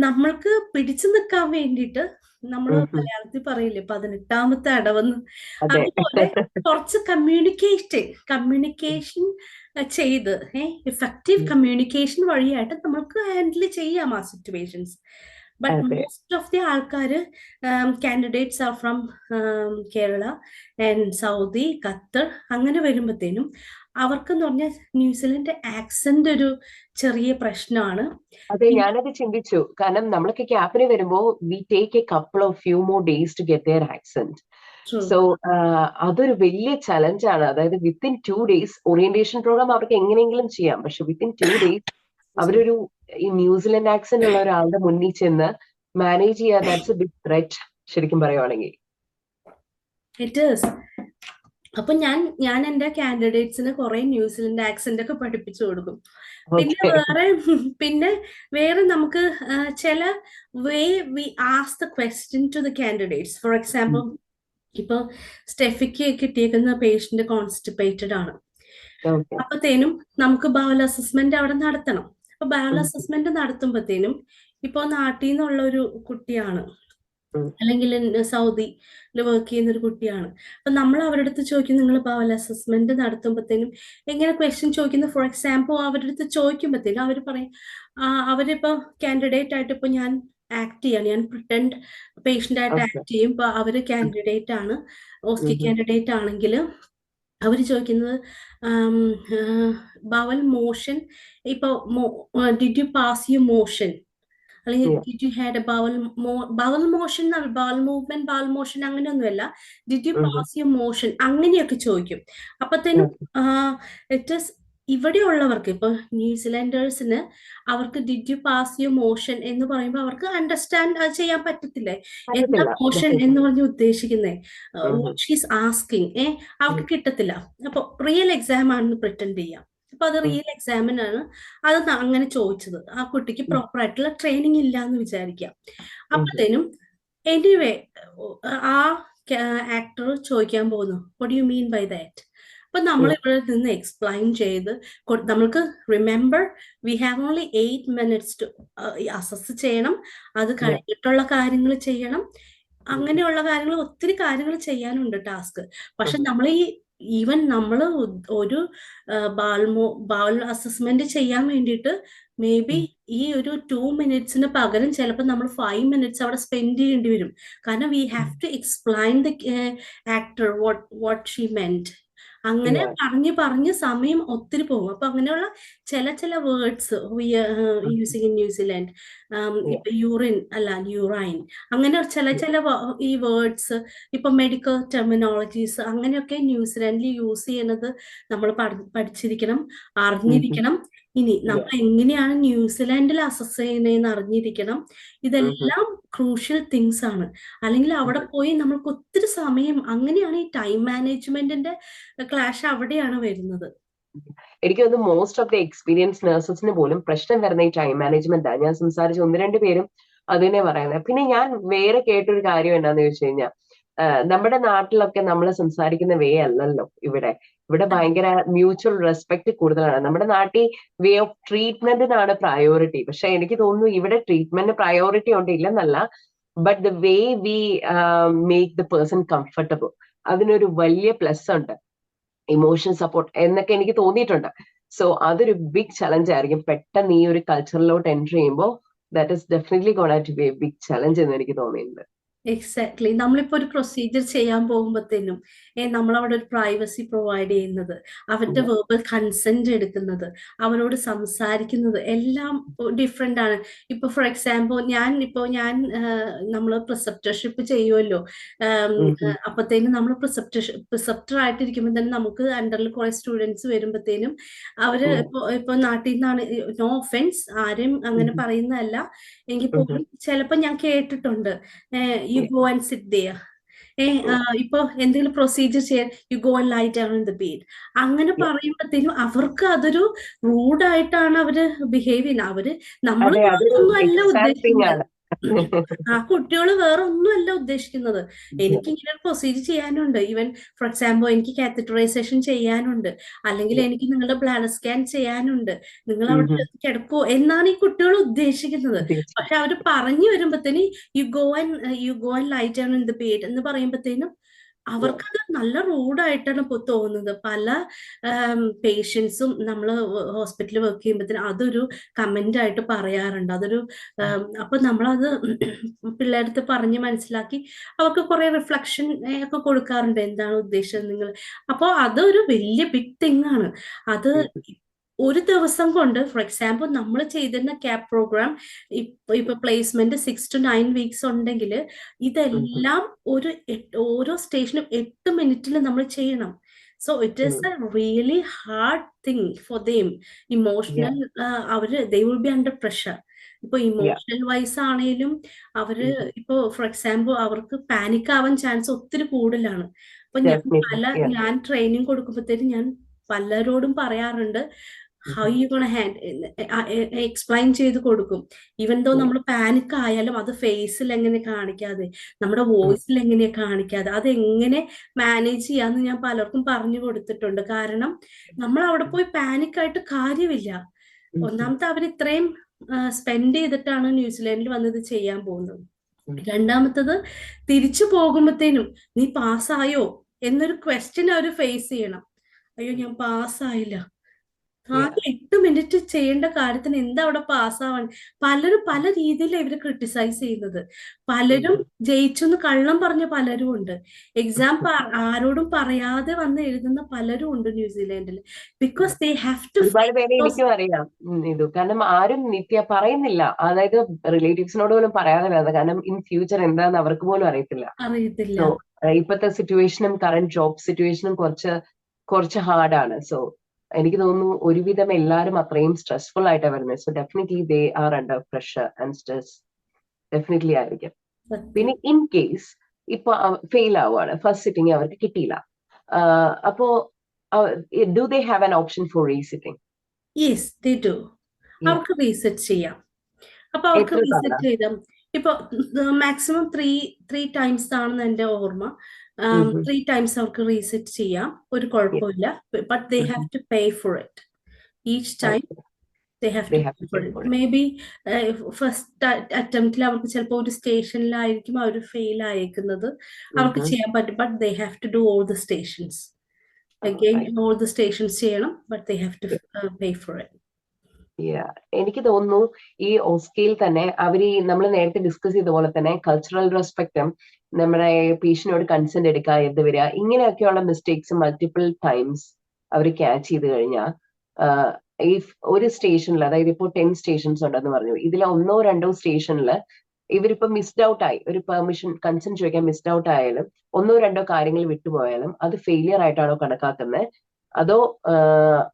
നമ്മൾക്ക് പിടിച്ചു നിൽക്കാൻ വേണ്ടിയിട്ട്, നമ്മൾ മലയാളത്തിൽ പറയില്ലേ 18ാമത്തെ അടവെന്ന്, അതുപോലെ കുറച്ച് കമ്മ്യൂണിക്കേഷൻ ചെയ്ത് ഇഫക്റ്റീവ് കമ്മ്യൂണിക്കേഷൻ വഴിയായിട്ട് നമുക്ക് ഹാൻഡിൽ ചെയ്യാം ആ situations. But most of the ആൾക്കാർ candidates are from Kerala and Saudi, Qatar, അങ്ങനെ വരുമ്പോഴത്തേനും അവർക്കെന്ന് പറഞ്ഞാൽ ന്യൂസിലൻഡ് ആക്സന്റ് ഒരു ചെറിയ പ്രശ്നമാണ്. അതെ, ഞാനത് ചിന്തിച്ചു. കാരണം നമ്മളൊക്കെ ക്യാപ്പിന് വരുമ്പോ we take a couple of few more days to get their accent. So അതൊരു വലിയ ചലഞ്ചാണ്. അതായത് വിത്തിൻ 2 days ഓറിയന്റേഷൻ പ്രോഗ്രാം അവർക്ക് എങ്ങനെയെങ്കിലും ചെയ്യാം, പക്ഷെ വിത്തിൻ 2 days അവരൊരു ഈ ന്യൂസിലൻഡ് ആക്സന്റ് ഉള്ള ഒരാളുടെ മുന്നിൽ ചെന്ന് മാനേജ് ചെയ്യാൻ, ദാറ്റ്സ് എ ബിഗ് ത്രെറ്റ് ശരിക്കും പറയുവാണെങ്കിൽ. It is. അപ്പൊ ഞാൻ എന്റെ കാൻഡിഡേറ്റ്സിന് കുറെ ന്യൂസിലൻഡ് ആക്സന്റ് ഒക്കെ പഠിപ്പിച്ചു കൊടുക്കും. പിന്നെ വേറെ നമുക്ക് ചില way we ask the question to the candidates. For example ഇപ്പൊ സ്റ്റെഫിക്ക് കിട്ടിയേക്കുന്ന പേഷ്യന്റ് കോൺസ്റ്റിപ്പേറ്റഡ് ആണ്. അപ്പത്തേനും നമുക്ക് ബവൽ അസസ്മെന്റ് അവിടെ നടത്തണം. അപ്പൊ ബവൽ അസസ്മെന്റ് നടത്തുമ്പോഴത്തേനും ഇപ്പൊ നാട്ടിൽ നിന്നുള്ള ഒരു കുട്ടിയാണ്, അല്ലെങ്കിൽ സൗദിയിൽ വർക്ക് ചെയ്യുന്ന ഒരു കുട്ടിയാണ്. അപ്പൊ നമ്മൾ അവരുടെ അടുത്ത് ചോദിക്കും, നിങ്ങൾ ബവൽ അസസ്മെന്റ് നടത്തുമ്പോഴത്തേനും എങ്ങനെ ക്വസ്റ്റ്യൻ ചോദിക്കുന്നത്. ഫോർ എക്സാമ്പിൾ അവരുടെ അടുത്ത് ചോദിക്കുമ്പോഴത്തേനും അവർ പറയും, അവരിപ്പോ കാൻഡിഡേറ്റ് ആയിട്ട് ഇപ്പൊ ഞാൻ ആക്ട് ചെയ്യാണ്, ഞാൻ പ്രിട്ടൻഡ് പേഷ്യന്റ് ആയിട്ട് ആക്ട് ചെയ്യും. ഇപ്പൊ അവര് കാൻഡിഡേറ്റ് ആണ്, ഓസ്കി കാൻഡിഡേറ്റ് ആണെങ്കിൽ അവർ ചോദിക്കുന്നത് ബവൽ മോഷൻ, ഇപ്പൊ did you pass you motion, അല്ലെങ്കിൽ did you had a bowel motion, bowel movement, bowel motion അങ്ങനെയൊന്നുമല്ല, did you pass you motion, അങ്ങനെയൊക്കെ ചോദിക്കും. അപ്പത്തേനും ഇറ്റ് ഈസ് ഇവിടെയുള്ളവർക്ക്, ഇപ്പൊ ന്യൂസിലൻഡേഴ്സിന് അവർക്ക് did you pass you motion എന്ന് പറയുമ്പോൾ അവർക്ക് അണ്ടർസ്റ്റാൻഡ് ചെയ്യാൻ പറ്റത്തില്ലേ, എന്താ മോഷൻ എന്ന് പറഞ്ഞ് ഉദ്ദേശിക്കുന്നേ, ഷീസ് ആസ്കിങ്, അവർക്ക് കിട്ടത്തില്ല. അപ്പൊ റിയൽ എക്സാം ആണെന്ന് പ്രിറ്റൻഡ് ചെയ്യാം. അപ്പൊ അത് റിയൽ എക്സാമിനാണ് അത് അങ്ങനെ ചോദിച്ചത്. ആ കുട്ടിക്ക് പ്രോപ്പർ ആയിട്ടുള്ള ട്രെയിനിങ് ഇല്ല എന്ന് വിചാരിക്കാം. അപ്പത്തേനും എനിവേ ആ ആക്ടർ ചോദിക്കാൻ പോകുന്നു, what you mean by that. അപ്പൊ നമ്മൾ ഇവിടെ നിന്ന് എക്സ്പ്ലെയിൻ ചെയ്ത് നമ്മൾക്ക് remember we have only 8 minutes to assess ചെയ്യണം, അത് കഴിഞ്ഞിട്ടുള്ള കാര്യങ്ങൾ ചെയ്യണം, അങ്ങനെയുള്ള കാര്യങ്ങൾ ഒത്തിരി കാര്യങ്ങൾ ചെയ്യാനുണ്ട് ടാസ്ക്. പക്ഷെ നമ്മൾ ഈവൻ നമ്മൾ ഒരു ബവൽ അസസ്മെന്റ് ചെയ്യാൻ വേണ്ടിയിട്ട് മേ ബി ഈ ഒരു 2 മിനിറ്റ്സിന് പകരം ചിലപ്പോൾ നമ്മൾ 5 മിനിറ്റ്സ് അവിടെ സ്പെൻഡ് ചെയ്യേണ്ടി വരും. കാരണം we have to explain the actor what she meant. അങ്ങനെ പറഞ്ഞ് സമയം ഒത്തിരി പോകും. അപ്പൊ അങ്ങനെയുള്ള ചില വേർഡ്സ് യൂസിങ് ഇൻ ന്യൂസിലാൻഡ്, ഇപ്പൊ യൂറിൻ അല്ല യൂറൈൻ, അങ്ങനെ ചില ഈ വേർഡ്സ്, ഇപ്പൊ മെഡിക്കൽ ടെർമിനോളജീസ് അങ്ങനെയൊക്കെ ന്യൂസിലാൻഡിൽ യൂസ് ചെയ്യുന്നത് നമ്മൾ പഠിച്ചിരിക്കണം, അറിഞ്ഞിരിക്കണം. ഇനി നമ്മൾ എങ്ങനെയാണ് ന്യൂസിലാൻഡിൽ അസസ് ചെയ്യുന്നതെന്ന് അറിഞ്ഞിരിക്കണം. ഇതെല്ലാം ക്രൂഷ്യൽ തിങ്സ് ആണ്. അല്ലെങ്കിൽ അവിടെ പോയി നമ്മൾക്ക് ഒത്തിരി സമയം, അങ്ങനെയാണ് ഈ ടൈം മാനേജ്മെന്റിന്റെ ക്ലാഷ് അവിടെയാണ് വരുന്നത്. എനിക്ക് തോന്നുന്നു മോസ്റ്റ് ഓഫ് ദി എക്സ്പീരിയൻസ് നഴ്സസിന് പോലും പ്രശ്നം വരുന്ന ഈ ടൈം മാനേജ്മെന്റ് ആണ്. ഞാൻ സംസാരിച്ച 1-2 പേരും അത് തന്നെ പറയുന്നത്. പിന്നെ ഞാൻ വേറെ കേട്ടൊരു കാര്യം എന്താന്ന് ചോദിച്ചു കഴിഞ്ഞാൽ, നമ്മുടെ നാട്ടിലൊക്കെ നമ്മൾ സംസാരിക്കുന്ന വേ അല്ലല്ലോ ഇവിടെ ഭയങ്കര മ്യൂച്വൽ റെസ്പെക്ട് കൂടുതലാണ്. നമ്മുടെ നാട്ടിൽ വേ ഓഫ് ട്രീറ്റ്മെന്റിനാണ് പ്രയോറിറ്റി. പക്ഷെ എനിക്ക് തോന്നുന്നു ഇവിടെ ട്രീറ്റ്മെന്റ് പ്രയോറിറ്റി ഉണ്ട് ഇല്ലെന്നല്ല, but the way we make the person comfortable, അതിനൊരു വലിയ പ്ലസ് ഉണ്ട്. ഇമോഷൻ സപ്പോർട്ട് എന്നൊക്കെ എനിക്ക് തോന്നിയിട്ടുണ്ട്. സോ അതൊരു ബിഗ് ചലഞ്ച് ആയിരിക്കും പെട്ടെന്ന് ഈ ഒരു കൾച്ചറിലോട്ട് എൻറ്റർ ചെയ്യുമ്പോൾ. That is definitely gonna to be a big challenge എന്ന് എനിക്ക് തോന്നിയിട്ടുണ്ട്. എക്സാക്ട്ലി. നമ്മളിപ്പോ ഒരു പ്രൊസീജിയർ ചെയ്യാൻ പോകുമ്പോഴത്തേനും നമ്മളവിടെ ഒരു പ്രൈവസി പ്രൊവൈഡ് ചെയ്യുന്നത്, അവരുടെ വെർബൽ കൺസെന്റ് എടുക്കുന്നത്, അവരോട് സംസാരിക്കുന്നത് എല്ലാം ഡിഫറെന്റ് ആണ്. ഇപ്പൊ ഫോർ എക്സാമ്പിൾ ഞാൻ നമ്മൾ പ്രിസെപ്റ്റർഷിപ്പ് ചെയ്യുമല്ലോ. അപ്പത്തേനും നമ്മൾ പ്രിസെപ്റ്റർ ആയിട്ടിരിക്കുമ്പോൾ തന്നെ നമുക്ക് അണ്ടറിൽ കുറെ സ്റ്റുഡൻസ് വരുമ്പോഴത്തേനും അവര് ഇപ്പൊ നാട്ടിൽ നിന്നാണ്, നോ ഒഫൻസ്, ആരും അങ്ങനെ പറയുന്നതല്ല എങ്കിൽ പോലും ചിലപ്പോ ഞാൻ കേട്ടിട്ടുണ്ട്, you go and sit there, ഇപ്പൊ എന്തെങ്കിലും പ്രൊസീജിയർ ചെയ്യാൻ you go and lie down in the bed, അങ്ങനെ പറയുമ്പോഴത്തേനും അവർക്ക് അതൊരു റൂഡായിട്ടാണ് അവര് ബിഹേവ് ചെയ്യുന്നത്. അവര് നമ്മൾ ഒന്നും അല്ല ഉദ്ദേശിക്കുന്നത്, ആ കുട്ടികൾ വേറെ ഒന്നുമല്ല ഉദ്ദേശിക്കുന്നത്. എനിക്ക് ഇങ്ങനെ ഒരു പ്രൊസീജിയർ ചെയ്യാനുണ്ട്, ഈവൻ ഫോർ എക്സാമ്പിൾ എനിക്ക് കാത്തറ്ററൈസേഷൻ ചെയ്യാനുണ്ട്, അല്ലെങ്കിൽ എനിക്ക് നിങ്ങളുടെ ബ്ലാഡർ സ്കാൻ ചെയ്യാനുണ്ട്, നിങ്ങൾ അവിടെ കിടക്കുമോ എന്നാണ് ഈ കുട്ടികൾ ഉദ്ദേശിക്കുന്നത്. പക്ഷെ അവര് പറഞ്ഞു വരുമ്പോഴത്തേന് you go and lie down in the bed എന്ന് പറയുമ്പോഴത്തേനും അവർക്കത് നല്ല റൂഡായിട്ടാണ് ഇപ്പോൾ തോന്നുന്നത്. പല പേഷ്യൻസും നമ്മൾ ഹോസ്പിറ്റലിൽ വർക്ക് ചെയ്യുമ്പോഴത്തേനും അതൊരു കമന്റ് ആയിട്ട് പറയാറുണ്ട്. അതൊരു അപ്പൊ നമ്മളത് പിള്ളേരടുത്ത് പറഞ്ഞ് മനസ്സിലാക്കി അവർക്ക് കുറെ റിഫ്ലക്ഷൻ ഒക്കെ കൊടുക്കാറുണ്ട്, എന്താണ് ഉദ്ദേശിച്ചത് നിങ്ങൾ. അപ്പോൾ അതൊരു വലിയ ബിഗ് തിങ് ആണ്. അത് ഒരു ദിവസം കൊണ്ട്, ഫോർ എക്സാമ്പിൾ നമ്മൾ ചെയ്തിരുന്ന ക്യാപ് പ്രോഗ്രാം ഇപ്പൊ പ്ലേസ്മെന്റ് 6 to 9 വീക്സ് ഉണ്ടെങ്കിൽ ഇതെല്ലാം ഓരോ സ്റ്റേഷനും 8 മിനിറ്റിൽ നമ്മൾ ചെയ്യണം. So it is a really hard thing for them. Emotional, അവര് they will be under pressure. ഇപ്പൊ ഇമോഷണൽ വൈസ് ആണെങ്കിലും അവര് ഇപ്പൊ ഫോർ എക്സാമ്പിൾ അവർക്ക് പാനിക് ആവാൻ ചാൻസ് ഒത്തിരി കൂടുതലാണ്. അപ്പൊ ഞാൻ ട്രെയിനിങ് കൊടുക്കുമ്പോഴത്തേക്കും ഞാൻ പലരോടും പറയാറുണ്ട്, ഹൗ യു ഗോണ എക്സ്പ്ലെയിൻ ചെയ്ത് കൊടുക്കും. ഈവൻ ദോ നമ്മൾ പാനിക് ആയാലും അത് ഫേസിൽ എങ്ങനെ കാണിക്കാതെ, നമ്മുടെ വോയിസിൽ എങ്ങനെ കാണിക്കാതെ, അത് എങ്ങനെ മാനേജ് ചെയ്യാന്ന് ഞാൻ പലർക്കും പറഞ്ഞു കൊടുത്തിട്ടുണ്ട്. കാരണം നമ്മൾ അവിടെ പോയി പാനിക് ആയിട്ട് കാര്യമില്ല. ഒന്നാമത്തെ അവർ ഇത്രയും സ്പെൻഡ് ചെയ്തിട്ടാണ് ന്യൂസിലാൻഡിൽ വന്നത് ചെയ്യാൻ പോകുന്നത്. രണ്ടാമത്തത്, തിരിച്ചു പോകുമ്പോഴത്തേനും നീ പാസ്സായോ എന്നൊരു ക്വസ്റ്റ്യൻ അവർ ഫേസ് ചെയ്യണം. അയ്യോ ഞാൻ പാസ്സായില്ല, 8 മിനിറ്റ് ചെയ്യേണ്ട കാര്യത്തിന് എന്താ അവിടെ പാസ്സാവാൻ. പലരും പല രീതിയിലാണ് ഇവര് ക്രിട്ടിസൈസ് ചെയ്യുന്നത്. പലരും ജയിച്ചെന്ന് കള്ളം പറഞ്ഞ പലരും ഉണ്ട്. എക്സാം ആരോടും പറയാതെ വന്ന് എഴുതുന്ന പലരും ഉണ്ട് ന്യൂസിലാൻഡിൽ. Because they have to. ഒരുപാട് പേരെ എനിക്കും അറിയാം ഇത്. കാരണം ആരും പറയുന്നില്ല, അതായത് റിലേറ്റീവ്സിനോട് പോലും പറയാതെ വരുന്നത്. കാരണം ഇൻ ഫ്യൂച്ചർ എന്താന്ന് അവർക്ക് പോലും അറിയത്തില്ല. ഇപ്പോഴത്തെ സിറ്റുവേഷനും കറന്റ് ജോബ് സിറ്റുവേഷനും കുറച്ച് ഹാർഡാണ്. സോ എനിക്ക് തോന്നുന്നു ഒരുവിധം എല്ലാവരും അത്രയും സ്ട്രെസ്ഫുൾ ആയിട്ടാണ് വരുന്നത്. So definitely they are under pressure and stress definitely ആയിരിക്കും. പിന്നെ ഇൻ കേസ് ഇപ്പൊ ഫെയിൽ ആവുകയാണ്, ഫസ്റ്റ് സിറ്റിംഗ് അവർക്ക് കിട്ടിയില്ല, അപ്പോ do they have an option for resitting? Yes, they do. അവർക്ക് റീസെറ്റ് ചെയ്യാം. അപ്പൊ അവർക്ക് റീസെറ്റ് ചെയ്താൽ ഇപ്പൊ മാക്സിമം 3 ടൈംസ് ആണെന്ന് എന്റെ ഓർമ്മ. 3 ടൈംസ് അവർക്ക് റീസെറ്റ് ചെയ്യാം, ഒരു കുഴപ്പമില്ല. But they have to pay for it each time. They have to pay for it. Maybe first അറ്റംപ്റ്റിൽ അവർക്ക് ചിലപ്പോൾ ഒരു സ്റ്റേഷനിലായിരിക്കും അവർ ഫെയിൽ ആയിരിക്കുന്നത്, അവർക്ക് ചെയ്യാൻ പറ്റും. But they have to do all the stations again, all the stations ചെയ്യണം, but they have to pay for it. എനിക്ക് തോന്നുന്നു ഈ ഓസ്കയിൽ തന്നെ നമ്മൾ നേരത്തെ ഡിസ്കസ് ചെയ്ത പോലെ തന്നെ കൾച്ചറൽ റെസ്പെക്റ്റും നമ്മുടെ പേഷ്യനോട് കൺസെന്റ് എടുക്കുക എന്ത് വരിക ഇങ്ങനെയൊക്കെയുള്ള മിസ്റ്റേക്സ് മൾട്ടിപ്പിൾ ടൈംസ് അവർ ക്യാച്ച് ചെയ്ത് കഴിഞ്ഞാൽ ഈ ഒരു സ്റ്റേഷനിൽ, അതായത് ഇപ്പോൾ 10 സ്റ്റേഷൻസ് ഉണ്ടെന്ന് പറഞ്ഞു, ഇതിൽ 1 or 2 സ്റ്റേഷനിൽ ഇവരിപ്പോ മിസ്ഡ് ഔട്ട് ആയി, ഒരു പെർമിഷൻ കൺസെന്റ് ചോദിക്കാൻ മിസ്ഡ് ഔട്ട് ആയാലും 1 or 2 കാര്യങ്ങൾ വിട്ടുപോയാലും അത് ഫെയിലിയർ ആയിട്ടാണോ കണക്കാക്കുന്നത്, അതോ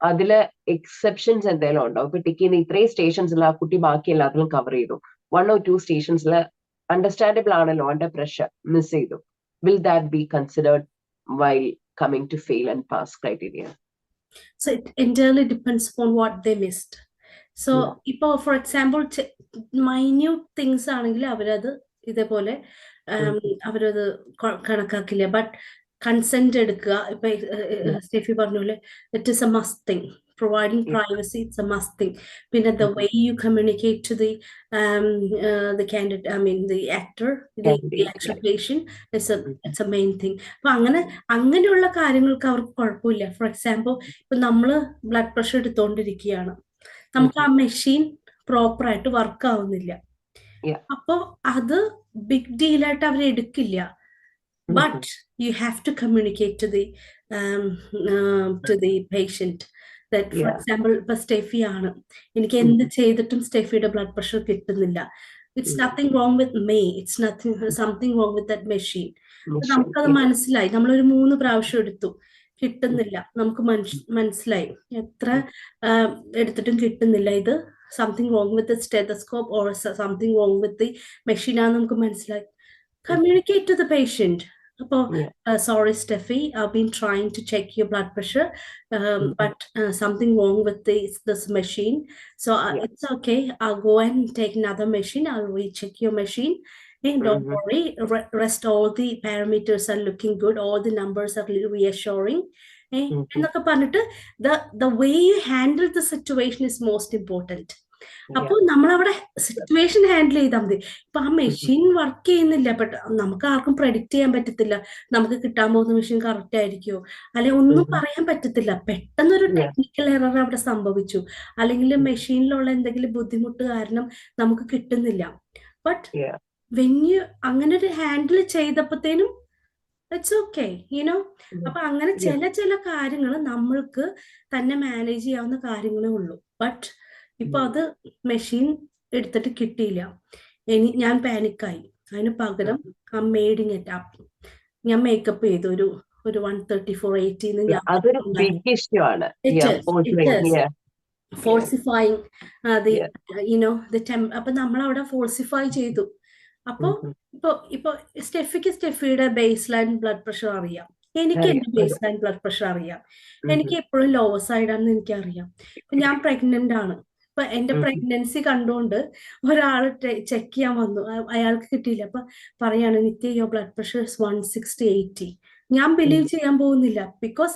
അതില് എക്സെപ്ഷൻസ് എന്തെങ്കിലും ഉണ്ടോ? ഇപ്പൊ ടിക്ക് ചെയ്യുന്ന ഇത്രയും സ്റ്റേഷൻസിൽ ആ കുട്ടി ബാക്കി എല്ലാത്തിലും കവർ ചെയ്തു, 1 or 2 സ്റ്റേഷൻസിൽ അണ്ടർസ്റ്റാൻഡബിൾ ആണല്ലോ അണ്ടർ പ്രഷർ മിസ് ചെയ്തു, will that be considered while coming to fail and pass criteria? So it entirely depends upon what they missed. So ഇപ്പോൾ ഫോർ എക്സാമ്പിൾ മൈന്യൂട്ട് തിങ്സ് ആണെങ്കിൽ അവരത് ഇതേപോലെ അവരത് കണക്കാക്കില്ല. ബട്ട് കൺസെന്റ് എടുക്കുക, ഇപ്പൊ സ്റ്റെഫി പറഞ്ഞ പോലെ it is A must thing. Providing privacy, it's a must thing. പിന്നെ the way you communicate to the candidate, I mean the actor, the actual patient, it's a main thing. അപ്പൊ അങ്ങനെയുള്ള കാര്യങ്ങൾക്ക് അവർക്ക് കുഴപ്പമില്ല. ഫോർ എക്സാമ്പിൾ ഇപ്പൊ നമ്മള് ബ്ലഡ് പ്രഷർ എടുത്തോണ്ടിരിക്കുകയാണ്, നമുക്ക് ആ മെഷീൻ പ്രോപ്പർ ആയിട്ട് വർക്ക് ആവുന്നില്ല, അപ്പൊ അത് ബിഗ് ഡീലായിട്ട് അവർ എടുക്കില്ല. But you have to communicate to the patient. For example ഇപ്പൊ സ്റ്റെഫി ആണ്, എനിക്ക് എന്ത് ചെയ്തിട്ടും സ്റ്റെഫിയുടെ ബ്ലഡ് പ്രഷർ കിട്ടുന്നില്ല. It's nothing wrong with me, it's something wrong with that machine. നമുക്കത് മനസ്സിലായി, നമ്മളൊരു 3 പ്രാവശ്യം എടുത്തു, കിട്ടുന്നില്ല, നമുക്ക് മനസ്സിലായി എത്ര എടുത്തിട്ടും കിട്ടുന്നില്ല, ഇത് something wrong with stethoscope or something wrong with the machine ആണെന്ന് നമുക്ക് മനസ്സിലായി. Communicate to the patient. Sorry, Steffi, I've been trying to check your blood pressure, but something wrong with this machine. So it's okay. I'll go and take another machine. I'll recheck your machine. Hey, don't worry. Rest all the parameters are looking good. All the numbers are reassuring. The way you handle the situation is most important. അപ്പോൾ നമ്മളവിടെ സിറ്റുവേഷൻ ഹാൻഡിൽ ചെയ്താൽ മതി. ഇപ്പൊ ആ മെഷീൻ വർക്ക് ചെയ്യുന്നില്ല, ബട്ട് നമുക്ക് ആർക്കും പ്രെഡിക്റ്റ് ചെയ്യാൻ പറ്റത്തില്ല നമുക്ക് കിട്ടാൻ പോകുന്ന മെഷീൻ കറക്റ്റ് ആയിരിക്കുമോ, അല്ലെ ഒന്നും പറയാൻ പറ്റത്തില്ല. പെട്ടെന്നൊരു ടെക്നിക്കൽ എറർ അവിടെ സംഭവിച്ചു, അല്ലെങ്കിൽ മെഷീനിലുള്ള എന്തെങ്കിലും ബുദ്ധിമുട്ട് കാരണം നമുക്ക് കിട്ടുന്നില്ല. ബട്ട് വെൻ യു അങ്ങനെ ഒരു ഹാൻഡിൽ ചെയ്തപ്പോഴത്തേനും ഇറ്റ്സ് ഓക്കെ, യുനോ. അപ്പൊ അങ്ങനെ ചില കാര്യങ്ങൾ നമ്മൾക്ക് തന്നെ മാനേജ് ചെയ്യാവുന്ന കാര്യങ്ങളേ ഉള്ളൂ. ബട്ട് ഇപ്പൊ അത് മെഷീൻ എടുത്തിട്ട് കിട്ടിയില്ല, ഞാൻ പാനിക്കായി. അതിന് പകരം ഞാൻ മേക്കപ്പ് ചെയ്തു ഒരു 134/80 ഫോൾസിഫൈങ് അപ്പൊ നമ്മളവിടെ ഫോൾസിഫൈ ചെയ്തു. അപ്പൊ ഇപ്പൊ സ്റ്റെഫിയുടെ ബേസ് ലൈൻ ബ്ലഡ് പ്രഷർ അറിയാം, എനിക്ക് എന്റെ ബേസ് ലൈൻ ബ്ലഡ് പ്രഷർ അറിയാം, എനിക്ക് എപ്പോഴും ലോവർ സൈഡ് ആണെന്ന് എനിക്കറിയാം. ഞാൻ പ്രഗ്നന്റ് ആണ്. ഇപ്പൊ എന്റെ പ്രഗ്നൻസി കണ്ടുകൊണ്ട് ഒരാൾ ചെക്ക് ചെയ്യാൻ വന്നു, അയാൾക്ക് കിട്ടിയില്ല. അപ്പൊ പറയാണ്, നിത്യ യുവർ ബ്ലഡ് പ്രഷർ 160/80. ഞാൻ ബിലീവ് ചെയ്യാൻ പോകുന്നില്ല, ബിക്കോസ്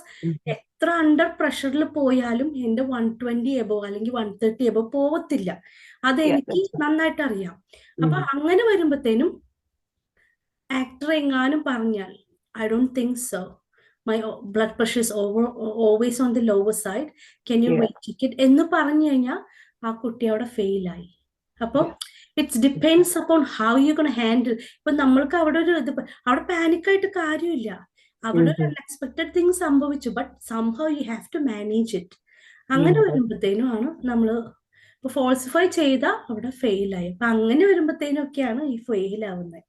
എത്ര അണ്ടർ പ്രഷറിൽ പോയാലും എന്റെ 120 എബോ അല്ലെങ്കിൽ 130 എബോ പോവത്തില്ല. അതെനിക്ക് നന്നായിട്ട് അറിയാം. അപ്പൊ അങ്ങനെ വരുമ്പോഴത്തേനും ആക്ടർ എങ്ങാനും പറഞ്ഞാൽ I don't think so, my blood pressure is always on the lower side, can you recheck it എന്ന് പറഞ്ഞു കഴിഞ്ഞാൽ ആ കുട്ടി അവിടെ ഫെയിലായി. അപ്പൊ it's depends upon how you gonna handle. ഇപ്പൊ നമ്മൾക്ക് അവിടെ അവിടെ പാനിക്കായിട്ട് കാര്യമില്ല, അവിടെ ഒരു അൺഎക്സ്പെക്ടഡ് തിങ് സംഭവിച്ചു, but somehow you have to manage it. അങ്ങനെ വരുമ്പോഴത്തേനും ആണ് നമ്മള് ഇപ്പൊ ഫോൾസിഫൈ ചെയ്ത അവിടെ ഫെയിലായി. അപ്പൊ അങ്ങനെ വരുമ്പോഴത്തേനും ഒക്കെയാണ് ഈ ഫെയിലാവുന്നത്.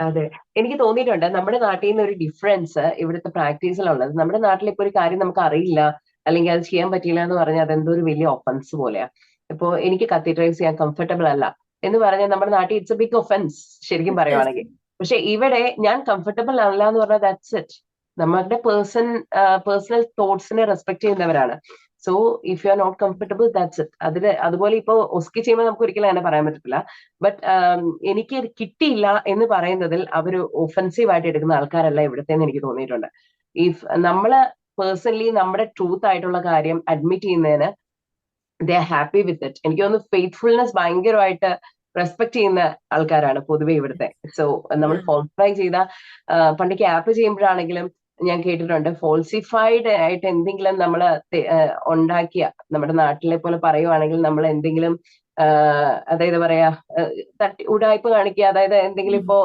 അതെ, എനിക്ക് തോന്നിയിട്ടുണ്ട് നമ്മുടെ നാട്ടിൽ നിന്ന് ഒരു ഡിഫറൻസ് ഇവിടുത്തെ പ്രാക്ടീസിലുള്ളത്. നമ്മുടെ നാട്ടിൽ ഇപ്പൊ ഒരു കാര്യം നമുക്ക് അറിയില്ല അല്ലെങ്കിൽ അത് ചെയ്യാൻ പറ്റില്ല എന്ന് പറഞ്ഞാൽ അതെന്തോ ഒരു വലിയ ഒഫൻസ് പോലെയാ. ഇപ്പൊ എനിക്ക് കത്തീഡ്രൈസ് ചെയ്യാൻ കംഫർട്ടബിൾ അല്ല എന്ന് പറഞ്ഞാൽ നമ്മുടെ നാട്ടിൽ ഇറ്റ്സ് എ ബിഗ് ഒഫൻസ് ശരിക്കും പറയുവാണെങ്കിൽ. പക്ഷെ ഇവിടെ ഞാൻ കംഫർട്ടബിൾ അല്ല എന്ന് പറഞ്ഞാൽ ദാറ്റ്സ് ഇറ്റ്. നമ്മുടെ പേഴ്സണൽ തോട്ട്സിനെ റെസ്പെക്ട് ചെയ്യുന്നവരാണ്. So if you are not comfortable that's it. അതുപോലെ ഇപ്പൊ ഒസ്കി ചെയ്യുമ്പോൾ നമുക്ക് ഒരിക്കലും അങ്ങനെ പറയാൻ പറ്റത്തില്ല. ബട്ട് എനിക്ക് കിട്ടിയില്ല എന്ന് പറയുന്നതിൽ അവര് ഒഫൻസീവ് ആയിട്ട് എടുക്കുന്ന ആൾക്കാരല്ല ഇവിടുത്തെ എനിക്ക് തോന്നിയിട്ടുണ്ട്. ഇഫ് നമ്മള് പേഴ്സണലി നമ്മുടെ ട്രൂത്ത് ആയിട്ടുള്ള കാര്യം അഡ്മിറ്റ് ചെയ്യുന്നതിന് they are happy with it. എനിക്ക് തോന്നുന്നു ഫെയ്ത്ത്ഫുൾനെസ് ഭയങ്കരമായിട്ട് റെസ്പെക്ട് ചെയ്യുന്ന ആൾക്കാരാണ് പൊതുവെ ഇവിടുത്തെ. സോ നമ്മൾ ഫോൾസിഫൈ ചെയ്ത പണ്ട് ക്യാപ്പ് ചെയ്യുമ്പോഴാണെങ്കിലും ഞാൻ കേട്ടിട്ടുണ്ട്, ഫോൾസിഫൈഡ് ആയിട്ട് എന്തെങ്കിലും നമ്മൾ ഉണ്ടാക്കിയ, നമ്മുടെ നാട്ടിലെ പോലെ പറയുവാണെങ്കിൽ നമ്മൾ എന്തെങ്കിലും അതായത് പറയാ ഉടായ്പ കാണിക്കുക, അതായത് എന്തെങ്കിലും ഇപ്പോ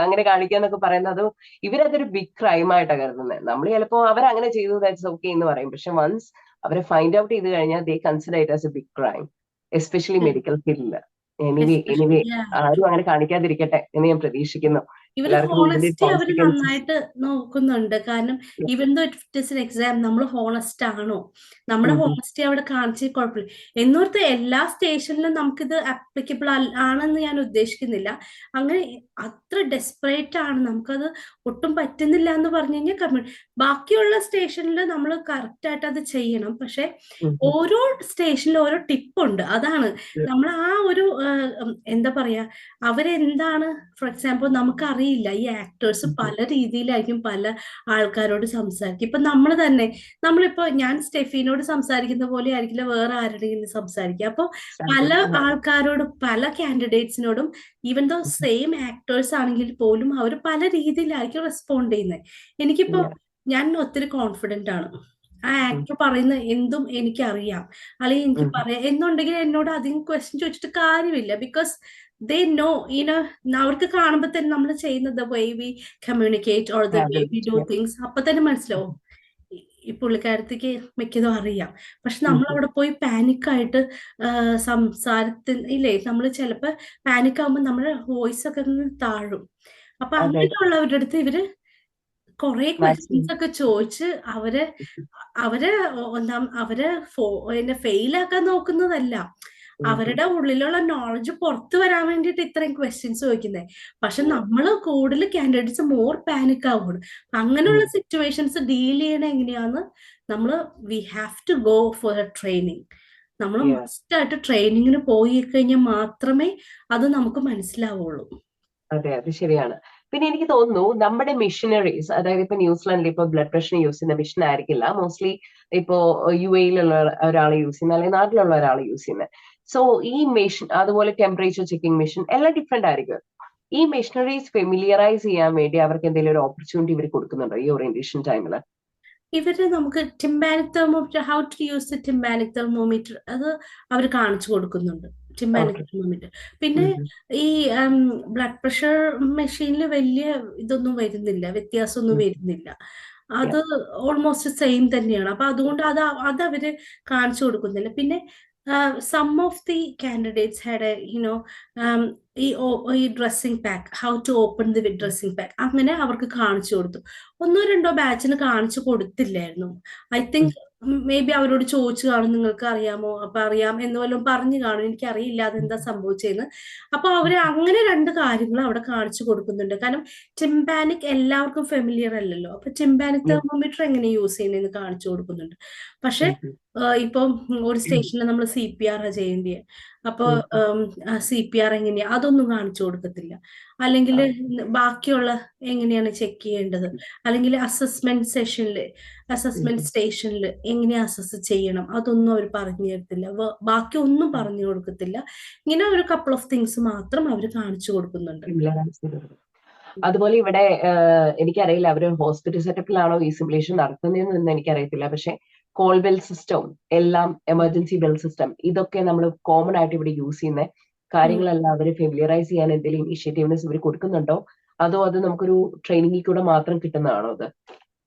അങ്ങനെ കാണിക്കുക എന്നൊക്കെ പറയുന്നത്, ഇവരതൊരു ബിഗ് ക്രൈം ആയിട്ടാണ് കരുതുന്നത്. നമ്മൾ ചിലപ്പോ അവരങ്ങനെ ചെയ്തു, ദാറ്റ്സ് ഓക്കെ എന്ന് പറയും. പക്ഷെ വൺസ് അവരെ ഫൈൻഡ് ഔട്ട് ചെയ്ത് കഴിഞ്ഞാൽ they consider it as a big crime, especially medical ഫീൽഡില്. എനിവേ ആരും അങ്ങനെ കാണിക്കാതിരിക്കട്ടെ എന്ന് ഞാൻ പ്രതീക്ഷിക്കുന്നു. ഇവര് ഹോണസ്റ്റി അവര് നന്നായിട്ട് നോക്കുന്നുണ്ട്. കാരണം even though it is an exam, നമ്മൾ ഹോണസ്റ്റ് ആണോ, നമ്മുടെ ഹോണസ്റ്റി അവിടെ കാണിച്ച് കുഴപ്പമില്ല. എന്നോർത്ത് എല്ലാ സ്റ്റേഷനിലും നമുക്കിത് ആപ്ലിക്കബിൾ ആണെന്ന് ഞാൻ ഉദ്ദേശിക്കുന്നില്ല. അങ്ങനെ അത്ര ഡെസ്പറേറ്റ് ആണ്, നമുക്കത് ഒട്ടും പറ്റുന്നില്ല എന്ന് പറഞ്ഞു കഴിഞ്ഞാൽ ബാക്കിയുള്ള സ്റ്റേഷനിൽ നമ്മൾ കറക്റ്റ് ആയിട്ട് അത് ചെയ്യണം. പക്ഷെ ഓരോ സ്റ്റേഷനിലും ഓരോ ടിപ്പുണ്ട്. അതാണ് നമ്മൾ ആ ഒരു എന്താ പറയാ, അവരെന്താണ്, ഫോർ എക്സാമ്പിൾ നമുക്കറിയില്ല, ഈ ആക്ടേഴ്സ് പല രീതിയിലായിരിക്കും പല ആൾക്കാരോട് സംസാരിക്കും. ഇപ്പൊ നമ്മൾ തന്നെ, നമ്മളിപ്പോ ഞാൻ സ്റ്റെഫിനോട് സംസാരിക്കുന്ന പോലെ ആയിരിക്കില്ല വേറെ ആരുടെയും സംസാരിക്കുക. അപ്പൊ പല ആൾക്കാരോടും പല കാൻഡിഡേറ്റ്സിനോടും ഈവൻ ദോ സെയിം ആക്ടേഴ്സ് ആണെങ്കിൽ പോലും അവർ പല രീതിയിലായിരിക്കും റെസ്പോണ്ട് ചെയ്യുന്നത്. എനിക്കിപ്പോ ഞാൻ ഒത്തിരി കോൺഫിഡന്റ് ആണ്, ആ ആക്ടർ പറയുന്ന എന്തും എനിക്കറിയാം, അല്ലെങ്കിൽ എനിക്ക് പറയാം എന്നുണ്ടെങ്കിൽ എന്നോട് അധികം ക്വസ്റ്റ്യൻ ചോദിച്ചിട്ട് കാര്യമില്ല. ബിക്കോസ് ദേ നോ, അവർക്ക് കാണുമ്പോൾ തന്നെ നമ്മൾ ചെയ്യുന്നത് way we communicate or the way we do things, അപ്പൊ തന്നെ മനസ്സിലാവും ഈ പുള്ളിക്കാരത്തേക്ക് മിക്കതും അറിയാം. പക്ഷെ നമ്മൾ അവിടെ പോയി പാനിക്കായിട്ട് സംസാരത്തിൽ ഇല്ലേ, നമ്മൾ ചിലപ്പോ പാനിക് ആകുമ്പോൾ നമ്മുടെ വോയിസ് ഒക്കെ താഴും. അപ്പൊ അങ്ങനെയുള്ളവരുടെ അടുത്ത് ഇവര് കുറെ ക്വസ്റ്റ്യൻസ് ഒക്കെ ചോദിച്ച് അവരെ ഫെയിലാക്കാൻ നോക്കുന്നതല്ല, അവരുടെ ഉള്ളിലുള്ള നോളജ് പുറത്തു വരാൻ വേണ്ടിയിട്ട് ഇത്രയും ക്വസ്റ്റ്യൻസ് ചോദിക്കുന്നത്. പക്ഷെ നമ്മൾ കൂടുതൽ കാൻഡിഡേറ്റ്സ് മോർ പാനിക് ആവുകയാണ്. അങ്ങനെയുള്ള സിറ്റുവേഷൻസ് ഡീൽ ചെയ്യണ എങ്ങനെയാന്ന് നമ്മൾ we have to go for a training. നമ്മൾ മസ്റ്റ് ആയിട്ട് ട്രെയിനിങ്ങിന് പോയി കഴിഞ്ഞാൽ മാത്രമേ അത് നമുക്ക് മനസ്സിലാവുള്ളൂ. അതെ, അത് ശരിയാണ്. പിന്നെ എനിക്ക് തോന്നുന്നു നമ്മുടെ മിഷനറീസ്, അതായത് ഇപ്പൊ ന്യൂസിലാൻഡിൽ ഇപ്പൊ ബ്ലഡ് പ്രഷറിന് യൂസ് ചെയ്യുന്ന മിഷൻ ആയിരിക്കില്ല മോസ്റ്റ്ലി ഇപ്പോ UAE-ലുള്ള ഒരാൾ യൂസ് ചെയ്യുന്നത്, അല്ലെങ്കിൽ നാട്ടിലുള്ള ഒരാൾ യൂസ് ചെയ്യുന്നത്. സോ ഈ മെഷീൻ, അതുപോലെ ടെമ്പറേച്ചർ ചെക്കിംഗ് മെഷീൻ എല്ലാം ഡിഫറെന്റ് ആയിരിക്കും. ഈ മെഷീനറീസ് ഫെമിലിയറൈസ് ചെയ്യാൻ വേണ്ടി അവർക്ക് എന്തെങ്കിലും ഒരു ഓപ്പർച്യൂണിറ്റി ഇവർ കൊടുക്കുന്നുണ്ടോ ഈ ഓറിയന്റേഷൻ ടൈമില്? ഇവര് നമുക്ക് tympanic thermometer, how to use the tympanic thermometer, അത് അവർ കാണിച്ചു കൊടുക്കുന്നുണ്ട്, ടിംബാനിക് തെർമോമീറ്റർ. പിന്നെ ഈ ബ്ലഡ് പ്രഷർ മെഷീനിൽ വലിയ ഇതൊന്നും വരുന്നില്ല, വ്യത്യാസമൊന്നും വരുന്നില്ല, അത് ഓൾമോസ്റ്റ് സെയിം തന്നെയാണ്. അപ്പൊ അതുകൊണ്ട് അത് അവര് കാണിച്ചു കൊടുക്കുന്നില്ല. പിന്നെ some of the candidates had ഈ dressing pack, how to open the dressing pack, അങ്ങനെ അവർക്ക് കാണിച്ചു കൊടുത്തു. 1-2 ബാച്ചിന് കാണിച്ചു കൊടുത്തില്ലായിരുന്നു. ഐ തിങ്ക് മേ ബി അവരോട് ചോദിച്ചു കാണും, നിങ്ങൾക്ക് അറിയാമോ, അപ്പൊ അറിയാം എന്ന് വല്ലതും പറഞ്ഞു കാണും, എനിക്കറിയില്ല അതെന്താ സംഭവിച്ചതെന്ന്. അപ്പൊ അവര് അങ്ങനെ 2 കാര്യങ്ങൾ അവിടെ കാണിച്ചു കൊടുക്കുന്നുണ്ട്. കാരണം ടിംബാനിക് എല്ലാവർക്കും ഫെമിലിയർ അല്ലല്ലോ, അപ്പൊ ടിംബാനിക് തെർമോമീറ്റർ എങ്ങനെ യൂസ് ചെയ്യുന്നതെന്ന് കാണിച്ചു കൊടുക്കുന്നുണ്ട്. പക്ഷെ ഇപ്പൊ ഒരു സ്റ്റേഷനിൽ നമ്മൾ CPR ചെയ്യേണ്ടിയ, അപ്പൊ CPR എങ്ങനെയാ അതൊന്നും കാണിച്ചു കൊടുക്കത്തില്ല. അല്ലെങ്കിൽ ബാക്കിയുള്ള എങ്ങനെയാണ് ചെക്ക് ചെയ്യേണ്ടത്, അല്ലെങ്കിൽ അസസ്മെന്റ് സ്റ്റേഷനിൽ എങ്ങനെയാ അസസ് ചെയ്യണം, അതൊന്നും അവർ പറഞ്ഞു തരത്തില്ല. ബാക്കി ഒന്നും പറഞ്ഞു കൊടുക്കത്തില്ല. ഇങ്ങനെ ഒരു കപ്പിൾ ഓഫ് തിങ്സ് മാത്രം അവർ കാണിച്ചു കൊടുക്കുന്നുണ്ട്. അതുപോലെ ഇവിടെ എനിക്കറിയില്ല അവർ ഹോസ്പിറ്റൽ സെറ്റപ്പിലാണോ ഈ സിമുലേഷൻ നടത്തുന്നതെന്ന് എനിക്കറിയത്തില്ല. പക്ഷെ കോൾ ബെൽ സിസ്റ്റം എല്ലാം, എമർജൻസി ബെൽ സിസ്റ്റം, ഇതൊക്കെ നമ്മൾ കോമൺ ആയിട്ട് ഇവിടെ യൂസ് ചെയ്യുന്ന കാര്യങ്ങളെല്ലാം അവര് ഫെമിലിയറൈസ് ചെയ്യാൻ എന്തെങ്കിലും ഇനിഷ്യേറ്റീവ്നെസ് ഇവർ കൊടുക്കുന്നുണ്ടോ, അതോ അത് നമുക്കൊരു ട്രെയിനിങ്ങിൽ കൂടെ മാത്രം കിട്ടുന്നതാണോ?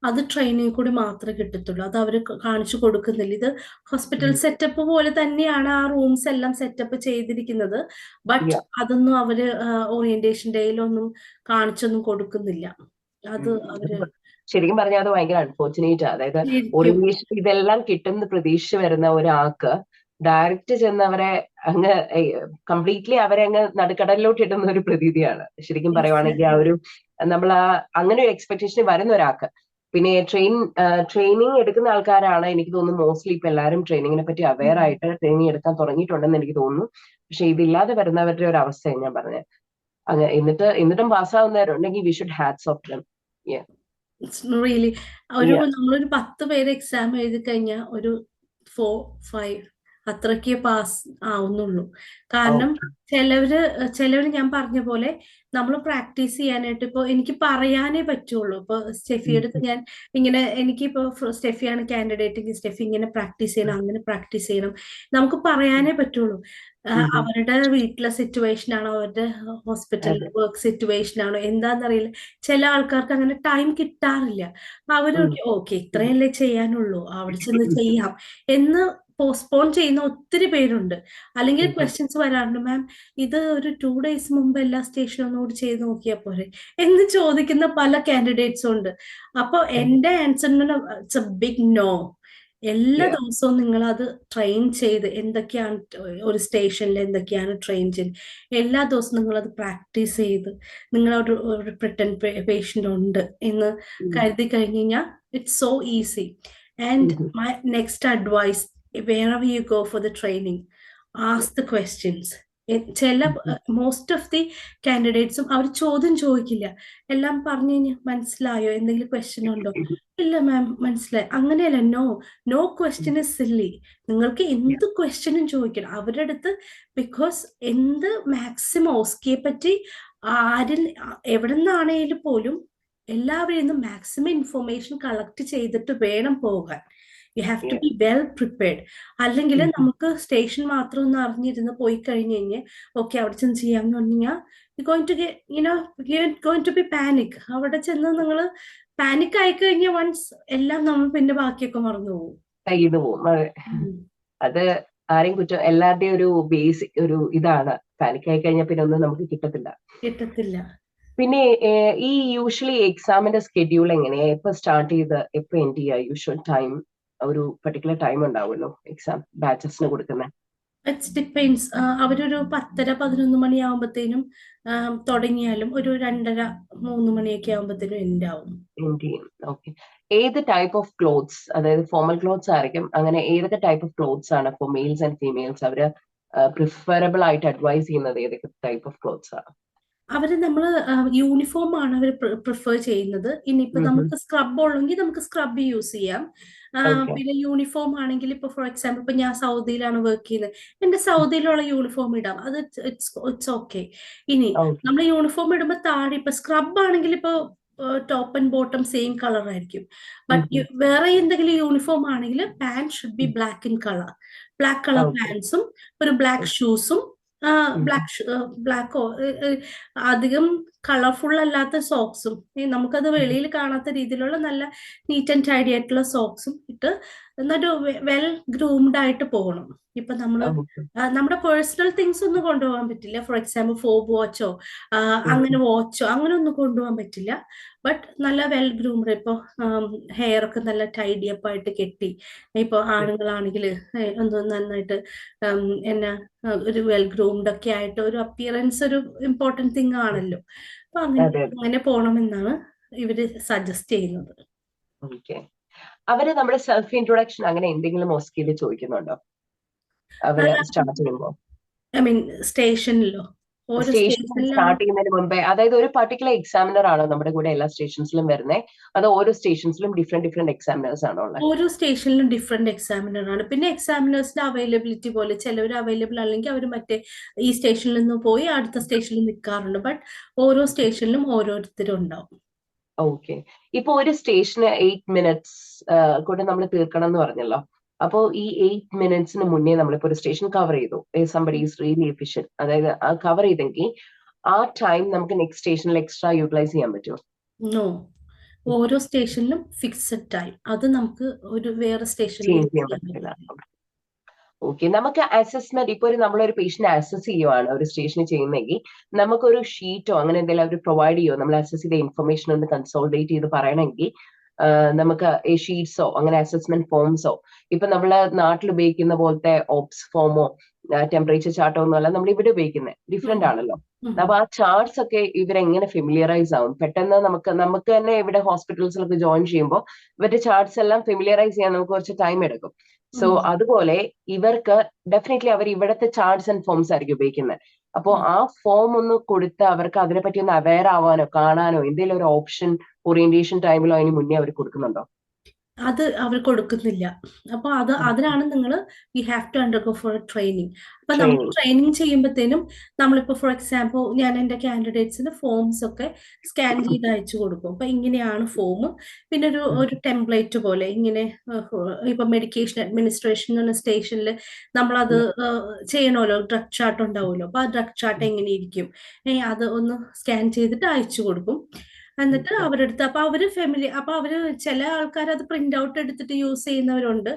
അത് ട്രെയിനിങ് കൂടി മാത്രമേ കിട്ടത്തുള്ളൂ, അത് അവർ കാണിച്ചു കൊടുക്കുന്നില്ല. ഇത് ഹോസ്പിറ്റൽ സെറ്റപ്പ് പോലെ തന്നെയാണ് ആ റൂംസ് എല്ലാം സെറ്റപ്പ് ചെയ്തിരിക്കുന്നത്. ബട്ട് അതൊന്നും അവര് ഓറിയന്റേഷൻ ഡേയിലൊന്നും കാണിച്ചൊന്നും കൊടുക്കുന്നില്ല. അത് അവര് ശരിക്കും പറഞ്ഞാൽ അത് ഭയങ്കര അൺഫോർച്ചുനേറ്റ്. അതായത് ഓറിയന്റേഷൻ ഇതെല്ലാം കിട്ടുന്ന പ്രതീക്ഷിച്ച് വരുന്ന ഒരാൾക്ക് ഡയറക്റ്റ് ചെന്ന് അവരെ അങ്ങ് കംപ്ലീറ്റ്ലി അവരെ അങ്ങ് നടുക്കടലിലോട്ട് ഇടുന്ന ഒരു പ്രതീതിയാണ് ശരിക്കും പറയുവാണെങ്കിൽ. ആ ഒരു നമ്മൾ അങ്ങനെ ഒരു എക്സ്പെക്ടേഷൻ വരുന്ന ഒരാൾക്ക്. പിന്നെ ട്രെയിനിങ് എടുക്കുന്ന ആൾക്കാരാണ് എനിക്ക് തോന്നുന്നു മോസ്റ്റ്ലി ഇപ്പൊ എല്ലാവരും ട്രെയിനിങ്ങിനെ പറ്റി അവെയർ ആയിട്ട് ട്രെയിനിങ് എടുക്കാൻ തുടങ്ങിയിട്ടുണ്ടെന്ന് എനിക്ക് തോന്നുന്നു. പക്ഷെ ഇതില്ലാതെ വരുന്നവരുടെ ഒരു അവസ്ഥയാണ് ഞാൻ പറഞ്ഞത്. അങ്ങനെ എന്നിട്ടും പാസ്സാവുന്നവരുണ്ടെങ്കിൽ we should hats off them. നമ്മളൊരു 10 പേര് എക്സാം എഴുതി കഴിഞ്ഞാൽ ഒരു 4-5 അത്രയ്ക്ക് പാസ് ആവുന്നുള്ളൂ. കാരണം ചിലവര് ഞാൻ പറഞ്ഞ പോലെ നമ്മൾ പ്രാക്ടീസ് ചെയ്യാനായിട്ട് ഇപ്പൊ എനിക്ക് പറയാനേ പറ്റുള്ളൂ. ഇപ്പൊ സ്റ്റെഫിയുടെ അടുത്ത് ഞാൻ ഇങ്ങനെ എനിക്കിപ്പോ സ്റ്റെഫിയാണ് കാൻഡിഡേറ്റ്, സ്റ്റെഫി ഇങ്ങനെ പ്രാക്ടീസ് ചെയ്യണം, അങ്ങനെ പ്രാക്ടീസ് ചെയ്യണം, നമുക്ക് പറയാനേ പറ്റുള്ളൂ. അവരുടെ വീട്ടിലെ സിറ്റുവേഷൻ ആണോ, അവരുടെ ഹോസ്പിറ്റൽ വർക്ക് സിറ്റുവേഷൻ ആണോ എന്താണെന്നറിയില്ല. ചില ആൾക്കാർക്ക് അങ്ങനെ ടൈം കിട്ടാറില്ല. അവര് ഓക്കെ ഇത്രയല്ലേ ചെയ്യാനുള്ളൂ, അവിടെ ചെന്ന് ചെയ്യാം എന്ന് പോസ്റ്റ്പോൺ ചെയ്യുന്ന ഒത്തിരി പേരുണ്ട്. അല്ലെങ്കിൽ ക്വസ്റ്റ്യൻസ് വരാറുണ്ട്, മാം ഇത് ഒരു 2 days മുമ്പ് എല്ലാ സ്റ്റേഷനും ഒന്നുകൂടി ചെയ്ത് നോക്കിയാൽ പോരെ എന്ന് ചോദിക്കുന്ന പല കാൻഡിഡേറ്റ്സും ഉണ്ട്. അപ്പൊ എന്റെ ആൻസറിന് ഇറ്റ്സ് എ ബിഗ് നോ. എല്ലാ ദിവസവും നിങ്ങൾ അത് ട്രെയിൻ ചെയ്ത് എന്തൊക്കെയാണ് ഒരു സ്റ്റേഷനിൽ എന്തൊക്കെയാണ് ട്രെയിൻ ചെയ്ത് എല്ലാ ദിവസവും നിങ്ങൾ അത് പ്രാക്ടീസ് ചെയ്ത് നിങ്ങളൊരു പ്രിട്ടൻഡ് പേഷ്യന്റ് ഉണ്ട് എന്ന് കരുതി കഴിഞ്ഞ് കഴിഞ്ഞാൽ it's so easy. And my next advice, wherever you go for the training, ask the questions. Most of the കാൻഡിഡേറ്റ്സും അവർ ചോദ്യം ചോദിക്കില്ല. എല്ലാം പറഞ്ഞു കഴിഞ്ഞാൽ മനസ്സിലായോ, എന്തെങ്കിലും ക്വസ്റ്റ്യൻ ഉണ്ടോ, ഇല്ല മാം മനസ്സിലായി, അങ്ങനെയല്ല. No question is silly. നിങ്ങൾക്ക് എന്ത് ക്വസ്റ്റ്യനും ചോദിക്കണം അവരുടെ അടുത്ത്. ബിക്കോസ് എന്ത് മാക്സിമം ഓസ്കിയെ പറ്റി എവിടെ നിന്നാണേലും പോലും എല്ലാവരിൽ നിന്നും മാക്സിമം ഇൻഫർമേഷൻ കളക്ട് ചെയ്തിട്ട് വേണം പോകാൻ. You have to be well prepared. അല്ലെങ്കിൽ നമുക്ക് സ്റ്റേഷൻ മാത്രം ഒന്ന് അറിഞ്ഞിരുന്ന് പോയി കഴിഞ്ഞ് കഴിഞ്ഞാൽ ഓക്കെ അവിടെ ചെന്ന് ചെയ്യാമെന്ന് പറഞ്ഞാൽ ഗോയിങ് ടു ബി പാനിക്. അവിടെ ചെന്ന് നിങ്ങൾ പാനിക് ആയി കഴിഞ്ഞാൽ വൺസ് എല്ലാം നമ്മൾ പിന്നെ ബാക്കിയൊക്കെ മറന്നു പോകും, കയ്യിൽ പോകും. അത് ആരെയും കുറ്റം, എല്ലാവരുടെയും ഒരു ബേസിക് ഒരു ഇതാണ്. പാനിക് ആയി കഴിഞ്ഞാൽ പിന്നെ ഒന്നും നമുക്ക് കിട്ടത്തില്ല. പിന്നെ ഈ യൂഷ്വലി എക്സാമിന്റെ സ്കെഡ്യൂൾ എങ്ങനെയാ, എപ്പോ സ്റ്റാർട്ട് ചെയ്ത് എപ്പോ എൻഡ് ചെയ്യുക, യൂഷ്വൽ ടൈം ഒരു പർട്ടിക്കുലർ ടൈം ഉണ്ടാവുമല്ലോ എക്സാം ബാച്ചസിന് കൊടുക്കുന്നത്? It's depends. അവരൊരു 10-11 മണിയാവുമ്പത്തേനും തുടങ്ങിയാലും ഒരു 2:30-3 മണിയൊക്കെ ആവുമ്പത്തേനും എൻഡ് ആവും. ഓക്കെ. ഏത് ടൈപ്പ് ഓഫ് ക്ലോത്ത്സ്, അതായത് ഫോർമൽ ക്ലോത്ത്സ് ആയിരിക്കും, അങ്ങനെ ഏതൊക്കെ ടൈപ്പ് ഓഫ് ക്ലോത്ത്സ് ആണ് ഫോർ മെയിൽസ് ആൻഡ് ഫീമെയിൽസ് അവര് പ്രിഫറബിൾ ആയിട്ട് അഡ്വൈസ് ചെയ്യുന്നത്? ഏതൊക്കെ ടൈപ്പ് ഓഫ് ക്ലോത്ത്സ് ആണ് നമ്മള് യൂണിഫോം ആണ് അവർ പ്രിഫർ ചെയ്യുന്നത്. ഇനിയിപ്പോ നമുക്ക് സ്ക്രബ് ഉള്ളെങ്കിൽ നമുക്ക് സ്ക്രബ് യൂസ് ചെയ്യാം. പിന്നെ യൂണിഫോം ആണെങ്കിൽ ഇപ്പൊ ഫോർ എക്സാമ്പിൾ ഇപ്പൊ ഞാൻ സൗദിയിലാണ് വർക്ക് ചെയ്യുന്നത്, എന്റെ സൗദിയിലുള്ള യൂണിഫോം ഇടാം, അത് ഇറ്റ്സ് ഓക്കെ. ഇനി നമ്മൾ യൂണിഫോം ഇടുമ്പോ താഴെ ഇപ്പൊ സ്ക്രബ് ആണെങ്കിൽ ഇപ്പൊ top and bottom same colour ആയിരിക്കും. ബട്ട് വേറെ എന്തെങ്കിലും യൂണിഫോം ആണെങ്കിൽ pant should be black in colour. Black colour പാൻസും ഒരു ബ്ലാക്ക് ഷൂസും ബ്ലാക്കോ അധികം കളർഫുൾ അല്ലാത്ത സോക്സും, നമുക്കത് വെളിയിൽ കാണാത്ത രീതിയിലുള്ള നല്ല നീറ്റ് ആൻഡ് ടൈഡി ആയിട്ടുള്ള സോക്സും ഇട്ട് എന്നിട്ട് വെൽ ഗ്രൂംഡ് ആയിട്ട് പോകണം. ഇപ്പൊ നമ്മുടെ പേഴ്സണൽ തിങ്സ് ഒന്നും കൊണ്ടുപോകാൻ പറ്റില്ല. ഫോർ എക്സാമ്പിൾ ഫോബ് വാച്ചോ അങ്ങനെ ഒന്നും കൊണ്ടുപോകാൻ പറ്റില്ല. ബട്ട് നല്ല വെൽ ഗ്രൂംഡ്, ഇപ്പൊ ഹെയർ ഒക്കെ നല്ല ടൈഡി അപ്പ് ആയിട്ട് കെട്ടി, ഇപ്പൊ ആണുങ്ങളാണെങ്കിൽ ഒന്ന് നന്നായിട്ട് ഒരു വെൽ ഗ്രൂംഡ് ഒക്കെ ആയിട്ട് ഒരു അപ്പിയറൻസ് ഒരു ഇമ്പോർട്ടന്റ് തിങ് ആണല്ലോ. അപ്പൊ അങ്ങനെ പോണമെന്നാണ് ഇവര് സജസ്റ്റ് ചെയ്യുന്നത്. അവര് നമ്മുടെ സെൽഫ് ഇൻട്രൊഡക്ഷൻ അങ്ങനെ എന്തെങ്കിലും മോസ്കിയിൽ ചോദിക്കുന്നുണ്ടോ അവര് സ്റ്റാർട്ട് ചെയ്യുമ്പോ? I mean സ്റ്റേഷനിലോ? സ്റ്റാർട്ട് ചെയ്യുന്നതിന് മുമ്പേ, അതായത് ഒരു പർട്ടിക്കുലർ എക്സാമിനർ ആണോ നമ്മുടെ കൂടെ എല്ലാ സ്റ്റേഷൻസിലും വരുന്നത്, അതോ ഓരോ സ്റ്റേഷൻസിലും ഡിഫറെന്റ് എക്സാമിനേഴ്സ് ആണോ ഉള്ളത്? ഓരോ സ്റ്റേഷനിലും ഡിഫറെന്റ് എക്സാമിനർ ആണ്. പിന്നെ എക്സാമിനേഴ്സിന്റെ അവൈലബിലിറ്റി പോലെ ചിലവർ അവൈലബിൾ അല്ലെങ്കിൽ അവർ മറ്റേ ഈ സ്റ്റേഷനിൽ നിന്ന് പോയി അടുത്ത സ്റ്റേഷനിൽ നിൽക്കാറുണ്ട്. ബട്ട് ഓരോ സ്റ്റേഷനിലും ഓരോരുത്തരും ഉണ്ടാവും. ഓക്കെ. ഇപ്പൊ ഒരു സ്റ്റേഷന് 8 minutes കൊണ്ട് നമ്മൾ തീർക്കണം എന്ന് പറഞ്ഞല്ലോ. അപ്പോ ഈ 8 minutes മുന്നേ നമ്മളിപ്പോ ഒരു സ്റ്റേഷൻ കവർ ചെയ്തു, സംബഡി ഈസ് റിയലി എഫിഷ്യന്റ്, അതായത് കവർ ചെയ്തെങ്കിൽ ആ ടൈം നമുക്ക് നെക്സ്റ്റ് സ്റ്റേഷനിൽ എക്സ്ട്രാ യൂട്ടിലൈസ് ചെയ്യാൻ പറ്റുമോ? നോ, ഓരോ സ്റ്റേഷനിലും ഫിക്സഡ് ടൈം, അത് നമുക്ക് ഒരു വേറെ സ്റ്റേഷനിൽ ചേഞ്ച് ചെയ്യാൻ പറ്റില്ല. ഓക്കെ. നമുക്ക് അസസ്മെന്റ്, ഇപ്പൊ നമ്മളൊരു പേഷ്യന്റ് അസസ് ചെയ്യുവാണ് ഒരു സ്റ്റേഷനിൽ ചെയ്യുന്നെങ്കിൽ നമുക്കൊരു ഷീറ്റോ അങ്ങനെ എന്തെങ്കിലും അവർ പ്രൊവൈഡ് ചെയ്യുമോ? നമ്മൾ അസസ് ചെയ്ത ഇൻഫർമേഷൻ ഒന്ന് കൺസോൾട്ടേറ്റ് ചെയ്ത് പറയണമെങ്കിൽ നമുക്ക് ഈ ഷീറ്റ്സോ അങ്ങനെ അസസ്മെന്റ് ഫോംസോ, ഇപ്പൊ നമ്മള് നാട്ടിൽ ഉപയോഗിക്കുന്ന പോലത്തെ ഓപ്സ് ഫോമോ ടെമ്പറേച്ചർ ചാർട്ടോ ഒന്നും അല്ല നമ്മൾ ഇവിടെ ഉപയോഗിക്കുന്നത്, ഡിഫറെന്റ് ആണല്ലോ. അപ്പൊ ആ ചാർട്ട്സ് ഒക്കെ ഇവരെങ്ങനെ ഫെമിലിയറൈസ് ആവും? പെട്ടെന്ന് നമുക്ക് തന്നെ ഇവിടെ ഹോസ്പിറ്റൽസിലൊക്കെ ജോയിൻ ചെയ്യുമ്പോൾ ഇവരുടെ ചാർട്ട്സ് എല്ലാം ഫെമിലിയറൈസ് ചെയ്യാൻ നമുക്ക് കുറച്ച് ടൈം എടുക്കും. സോ അതുപോലെ ഇവർക്ക് ഡെഫിനറ്റ്ലി അവർ ഇവിടുത്തെ ചാർട്ട്സ് ആൻഡ് ഫോംസ് ആയിരിക്കും ഉപയോഗിക്കുന്നത്. അപ്പോ ആ ഫോം ഒന്ന് കൊടുത്ത് അവർക്ക് അതിനെപ്പറ്റി ഒന്ന് അവെയർ ആവാനോ കാണാനോ എന്തെങ്കിലും ഒരു ഓപ്ഷൻ ഓറിയന്റേഷൻ ടൈമിലോ അതിന് മുന്നേ അവർ കൊടുക്കുന്നുണ്ടോ? അത് അവർ കൊടുക്കുന്നില്ല. അപ്പൊ അതിനാണ് നിങ്ങൾ you have to undergo for a training. അപ്പൊ നമ്മൾ ട്രെയിനിങ് ചെയ്യുമ്പോഴത്തേനും നമ്മളിപ്പോ ഫോർ എക്സാമ്പിൾ ഞാൻ എൻ്റെ കാൻഡിഡേറ്റ്സിന് ഫോംസ് ഒക്കെ സ്കാൻ ചെയ്ത് അയച്ചു കൊടുക്കും. അപ്പൊ ഇങ്ങനെയാണ് ഫോം, പിന്നെ ഒരു ടെംപ്ലേറ്റ് പോലെ ഇങ്ങനെ ഇപ്പൊ മെഡിക്കേഷൻ അഡ്മിനിസ്ട്രേഷൻ എന്ന സ്റ്റേഷനിൽ നമ്മളത് ചെയ്യണമല്ലോ, ഡ്രഗ് ചാർട്ട് ഉണ്ടാവുമല്ലോ. അപ്പൊ ആ ഡ്രഗ് ചാർട്ട് എങ്ങനെ ഇരിക്കും, അത് ഒന്ന് സ്കാൻ ചെയ്തിട്ട് അയച്ചു കൊടുക്കും. എന്നിട്ട് അവരെടുത്ത് അപ്പൊ അവര് അപ്പൊ അവര് ചില ആൾക്കാർ അത് പ്രിന്റ് ഔട്ട് എടുത്തിട്ട് യൂസ് ചെയ്യുന്നവരുണ്ട്.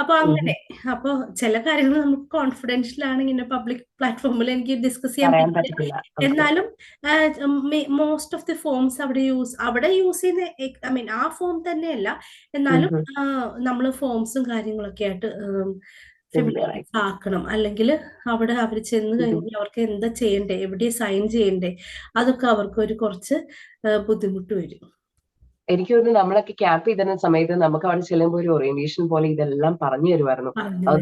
അപ്പൊ അങ്ങനെ അപ്പൊ ചില കാര്യങ്ങൾ നമുക്ക് കോൺഫിഡൻഷ്യൽ ആണ്, ഇങ്ങനെ പബ്ലിക് പ്ലാറ്റ്ഫോമിൽ എനിക്ക് ഡിസ്കസ് ചെയ്യാൻ പറ്റില്ല. എന്നാലും മോസ്റ്റ് ഓഫ് ദി ഫോംസ് അവിടെ യൂസ് ചെയ്യുന്ന ഐ മീൻ ആ ഫോം തന്നെയല്ല, എന്നാലും നമ്മൾ ഫോംസും കാര്യങ്ങളൊക്കെ ആയിട്ട് ആക്കണം. അല്ലെങ്കിൽ അവിടെ അവർ ചെന്ന് കഴിഞ്ഞാൽ അവർക്ക് എന്താ ചെയ്യണ്ടേ, എവിടെ സൈൻ ചെയ്യണ്ടേ, അതൊക്കെ അവർക്ക് ഒരു കുറച്ച് ബുദ്ധിമുട്ട് വരും. എനിക്ക് തോന്നുന്നു നമ്മളൊക്കെ ക്യാമ്പ് ചെയ്തിരുന്ന സമയത്ത് നമുക്ക് അവിടെ ചെല്ലുമ്പോൾ ഒരു ഓറിയന്റേഷൻ പോലെ ഇതെല്ലാം പറഞ്ഞു തരുമായിരുന്നു.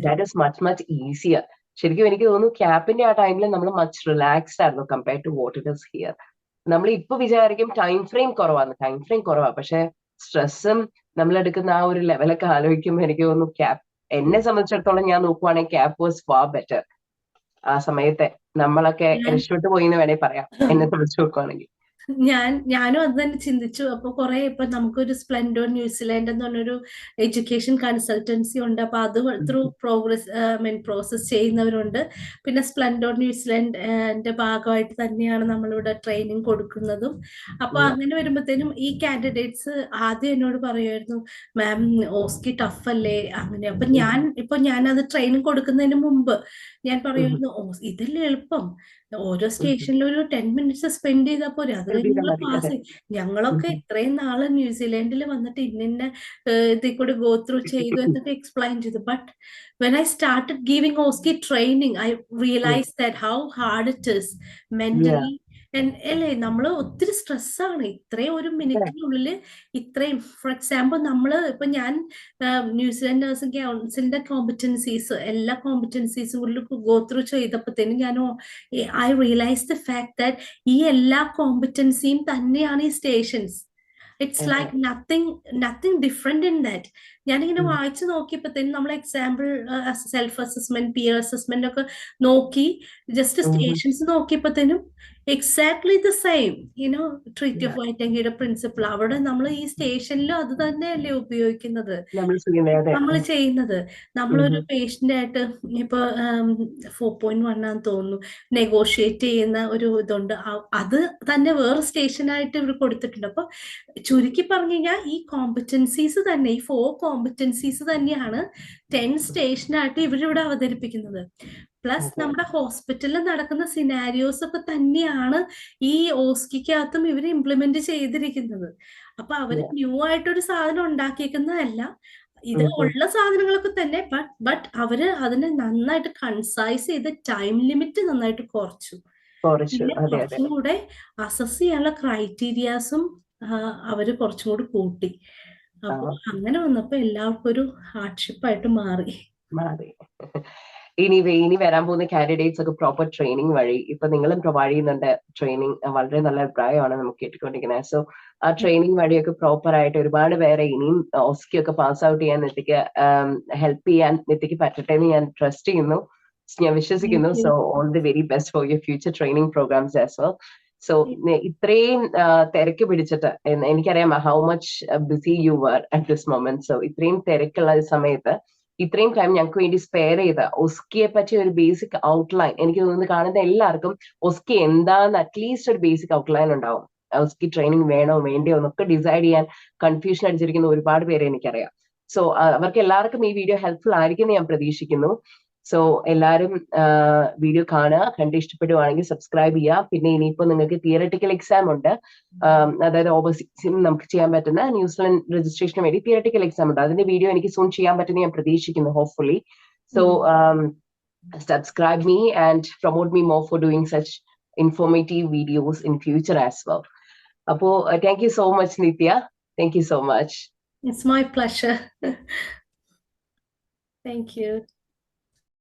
That is much easier. ശരിക്കും എനിക്ക് തോന്നുന്നു ക്യാമ്പിന്റെ ആ ടൈമിൽ നമ്മൾ മച്ച് റിലാക്സ്ഡ് ആയിരുന്നു compared to what it is here. നമ്മൾ ഇപ്പൊ വിചാരിക്കും ടൈം ഫ്രെയിം കുറവാണ്, പക്ഷെ സ്ട്രെസ്സും നമ്മൾ എടുക്കുന്ന ആ ഒരു ലെവലൊക്കെ ആലോചിക്കുമ്പോൾ എനിക്ക് തോന്നുന്നു ക്യാമ്പ്, എന്നെ സംബന്ധിച്ചിടത്തോളം ഞാൻ നോക്കുവാണെങ്കിൽ ക്യാമ്പ് വാസ് ഫാർ ബെറ്റർ. ആ സമയത്തെ നമ്മളൊക്കെ രക്ഷപ്പെട്ടു പോയി എന്ന് വേണേ പറയാം, എന്നെ സംബന്ധിച്ച് നോക്കുവാണെങ്കിൽ. ഞാനും അത് തന്നെ ചിന്തിച്ചു. അപ്പൊ കുറെ ഇപ്പൊ നമുക്കൊരു സ്പ്ലെൻഡോർ ന്യൂസിലാൻഡ് എന്ന് പറഞ്ഞൊരു എഡ്യൂക്കേഷൻ കൺസൾട്ടൻസി ഉണ്ട്. അപ്പൊ അത് ത്രൂ പ്രോസസ് ചെയ്യുന്നവരുണ്ട്. പിന്നെ സ്പ്ലെൻഡോർ ന്യൂസിലാൻഡിന്റെ ഭാഗമായിട്ട് തന്നെയാണ് നമ്മളിവിടെ ട്രെയിനിങ് കൊടുക്കുന്നതും. അപ്പൊ അങ്ങനെ വരുമ്പോഴത്തേനും ഈ കാൻഡിഡേറ്റ്സ് ആദ്യം എന്നോട് പറയുമായിരുന്നു, മാം ഓസ്കി ടഫ് അല്ലേ അങ്ങനെ. അപ്പൊ ഞാൻ അത് ട്രെയിനിങ് കൊടുക്കുന്നതിന് മുമ്പ് ഞാൻ പറയുമായിരുന്നു, ഇതല്ലേ എളുപ്പം, ഓരോ സ്റ്റേഷനിലും ഒരു 10 മിനിറ്റ്സ് സ്പെൻഡ് ചെയ്താൽ പോരെ, അത് കഴിഞ്ഞ് പാസ്. ഞങ്ങളൊക്കെ ഇത്രയും നാള് ന്യൂസിലാൻഡിൽ വന്നിട്ട് ഇന്ന ഇതിൽ കൂടെ ഗോ ത്രൂ ചെയ്തു എന്നൊക്കെ എക്സ്പ്ലെയിൻ ചെയ്തു. But when I started giving OSCE training, I realized that how hard it is mentally. അല്ലേ, നമ്മള് ഒത്തിരി സ്ട്രെസ്സാണ് ഇത്രയും ഒരു മിനിറ്റിനുള്ളിൽ ഇത്രയും. ഫോർ എക്സാമ്പിൾ ഇപ്പൊ ഞാൻ ന്യൂസിലാൻഡ് നഴ്സിംഗ് കൗൺസിലിന്റെ കോമ്പറ്റൻസീസ് എല്ലാ കോമ്പറ്റൻസീസും കൂടി ഗോ ത്രൂ ചെയ്തപ്പോഴത്തേനും I realized the fact that ഈ എല്ലാ കോമ്പറ്റൻസിയും തന്നെയാണ് ഈ stations. It's like nothing different in that. ഞാനിങ്ങനെ വായിച്ചു നോക്കിയപ്പോഴത്തേനും നമ്മൾ example self assessment, peer assessment ഒക്കെ നോക്കി ജസ്റ്റ് സ്റ്റേഷൻസ് നോക്കിയപ്പോഴത്തേനും exactly the same, treaty of വൈറ്റങ്കിയുടെ പ്രിൻസിപ്പിൾ. അവിടെ നമ്മൾ ഈ സ്റ്റേഷനിലും അത് തന്നെയല്ലേ ഉപയോഗിക്കുന്നത്, നമ്മൾ ചെയ്യുന്നത്. നമ്മളൊരു പേഷ്യന്റ് ആയിട്ട് ഇപ്പൊ 4.1 ആണെന്ന് തോന്നുന്നു നെഗോഷിയേറ്റ് ചെയ്യുന്ന ഒരു ഇതുണ്ട്, അത് തന്നെ വേറെ സ്റ്റേഷനായിട്ട് ഇവർ കൊടുത്തിട്ടുണ്ട്. അപ്പൊ ചുരുക്കി പറഞ്ഞു കഴിഞ്ഞാൽ ഈ കോമ്പറ്റൻസീസ് തന്നെ, ഈ 4 കോമ്പറ്റൻസീസ് തന്നെയാണ് 10 സ്റ്റേഷനായിട്ട് ഇവരിവിടെ അവതരിപ്പിക്കുന്നത്. പ്ലസ് നമ്മുടെ ഹോസ്പിറ്റലിൽ നടക്കുന്ന സിനാരിയോസ് ഒക്കെ തന്നെയാണ് ഈ ഓസ്കിക്കകത്തും ഇവർ ഇംപ്ലിമെന്റ് ചെയ്തിരിക്കുന്നത്. അപ്പൊ അവര് ന്യൂ ആയിട്ടൊരു സാധനം ഉണ്ടാക്കിയേക്കുന്നതല്ല, ഇത് ഉള്ള സാധനങ്ങളൊക്കെ തന്നെ. ബട്ട് അവര് അതിനെ നന്നായിട്ട് കൺസൈസ് ചെയ്ത് ടൈം ലിമിറ്റ് നന്നായിട്ട് കുറച്ചു. പിന്നെ കുറച്ചും കൂടെ അസസ് ചെയ്യാനുള്ള ക്രൈറ്റീരിയാസും അവര് കുറച്ചും കൂടി കൂട്ടി. അപ്പൊ അങ്ങനെ വന്നപ്പോ എല്ലാവർക്കും ഒരു ഹാർഡ്ഷിപ്പായിട്ട് മാറി. ഇനി വരാൻ പോകുന്ന കാൻഡിഡേറ്റ്സ് ഒക്കെ പ്രോപ്പർ ട്രെയിനിങ് വഴി, ഇപ്പൊ നിങ്ങളും പ്രൊവൈഡ് ചെയ്യുന്നുണ്ട് ട്രെയിനിങ്, വളരെ നല്ല അഭിപ്രായമാണ് നമുക്ക് കേട്ടിക്കൊണ്ടിരിക്കുന്നത്. സോ ആ ട്രെയിനിങ് വഴിയൊക്കെ പ്രോപ്പർ ആയിട്ട് ഒരുപാട് പേരെ ഇനിയും ഓസ്കി ഒക്കെ പാസ് ഔട്ട് ചെയ്യാൻ ഹെൽപ്പ് ചെയ്യാൻ നെറ്റിക്ക് പറ്റട്ടെ എന്ന് ഞാൻ ട്രസ്റ്റ് ചെയ്യുന്നു, ഞാൻ വിശ്വസിക്കുന്നു. So all the very best for your future training programmes as well. So ഇത്രയും തിരക്ക് പിടിച്ചിട്ട്, എനിക്കറിയാം how much busy you are at this moment. So ഇത്രയും തിരക്കുള്ള സമയത്ത് ഇത്രയും ടൈം ഞങ്ങൾക്ക് വേണ്ടി സ്പെയർ ചെയ്ത ഒസ്കിയെ പറ്റി ഒരു ബേസിക് ഔട്ട്ലൈൻ, എനിക്ക് തോന്നുന്നു കാണുന്ന എല്ലാവർക്കും ഒസ്കി എന്താന്ന് അറ്റ്ലീസ്റ്റ് ഒരു ബേസിക് ഔട്ട്ലൈൻ ഉണ്ടാവും. ഒസ്കി ട്രെയിനിങ് വേണോ വേണ്ടയോ എന്നൊക്കെ ഡിസൈഡ് ചെയ്യാൻ കൺഫ്യൂഷൻ അടിച്ചിരിക്കുന്ന ഒരുപാട് പേരെ എനിക്കറിയാം. സോ അവർക്ക് എല്ലാവർക്കും ഈ വീഡിയോ ഹെൽപ്ഫുൾ ആയിരിക്കും ഞാൻ പ്രതീക്ഷിക്കുന്നു. സോ എല്ലാവരും വീഡിയോ കാണുക, കണ്ട് ഇഷ്ടപ്പെടുവാണെങ്കിൽ സബ്സ്ക്രൈബ് ചെയ്യുക. പിന്നെ ഇനിയിപ്പോ നിങ്ങൾക്ക് തിയററ്റിക്കൽ എക്സാം ഉണ്ട്, അതായത് ഓവർസീസിൽ നമുക്ക് ചെയ്യാൻ പറ്റുന്ന ന്യൂസിലൻഡ് രജിസ്ട്രേഷന് വേണ്ടി തിയററ്റിക്കൽ എക്സാം ഉണ്ട്. അതിന്റെ വീഡിയോ എനിക്ക് സൂൺ ചെയ്യാൻ പറ്റുന്ന ഞാൻ പ്രതീക്ഷിക്കുന്നു, hopefully. So subscribe me and promote me more for doing such informative videos in future as well. Apo thank you so much, Nitya. Thank you so much. It's my pleasure. Thank you.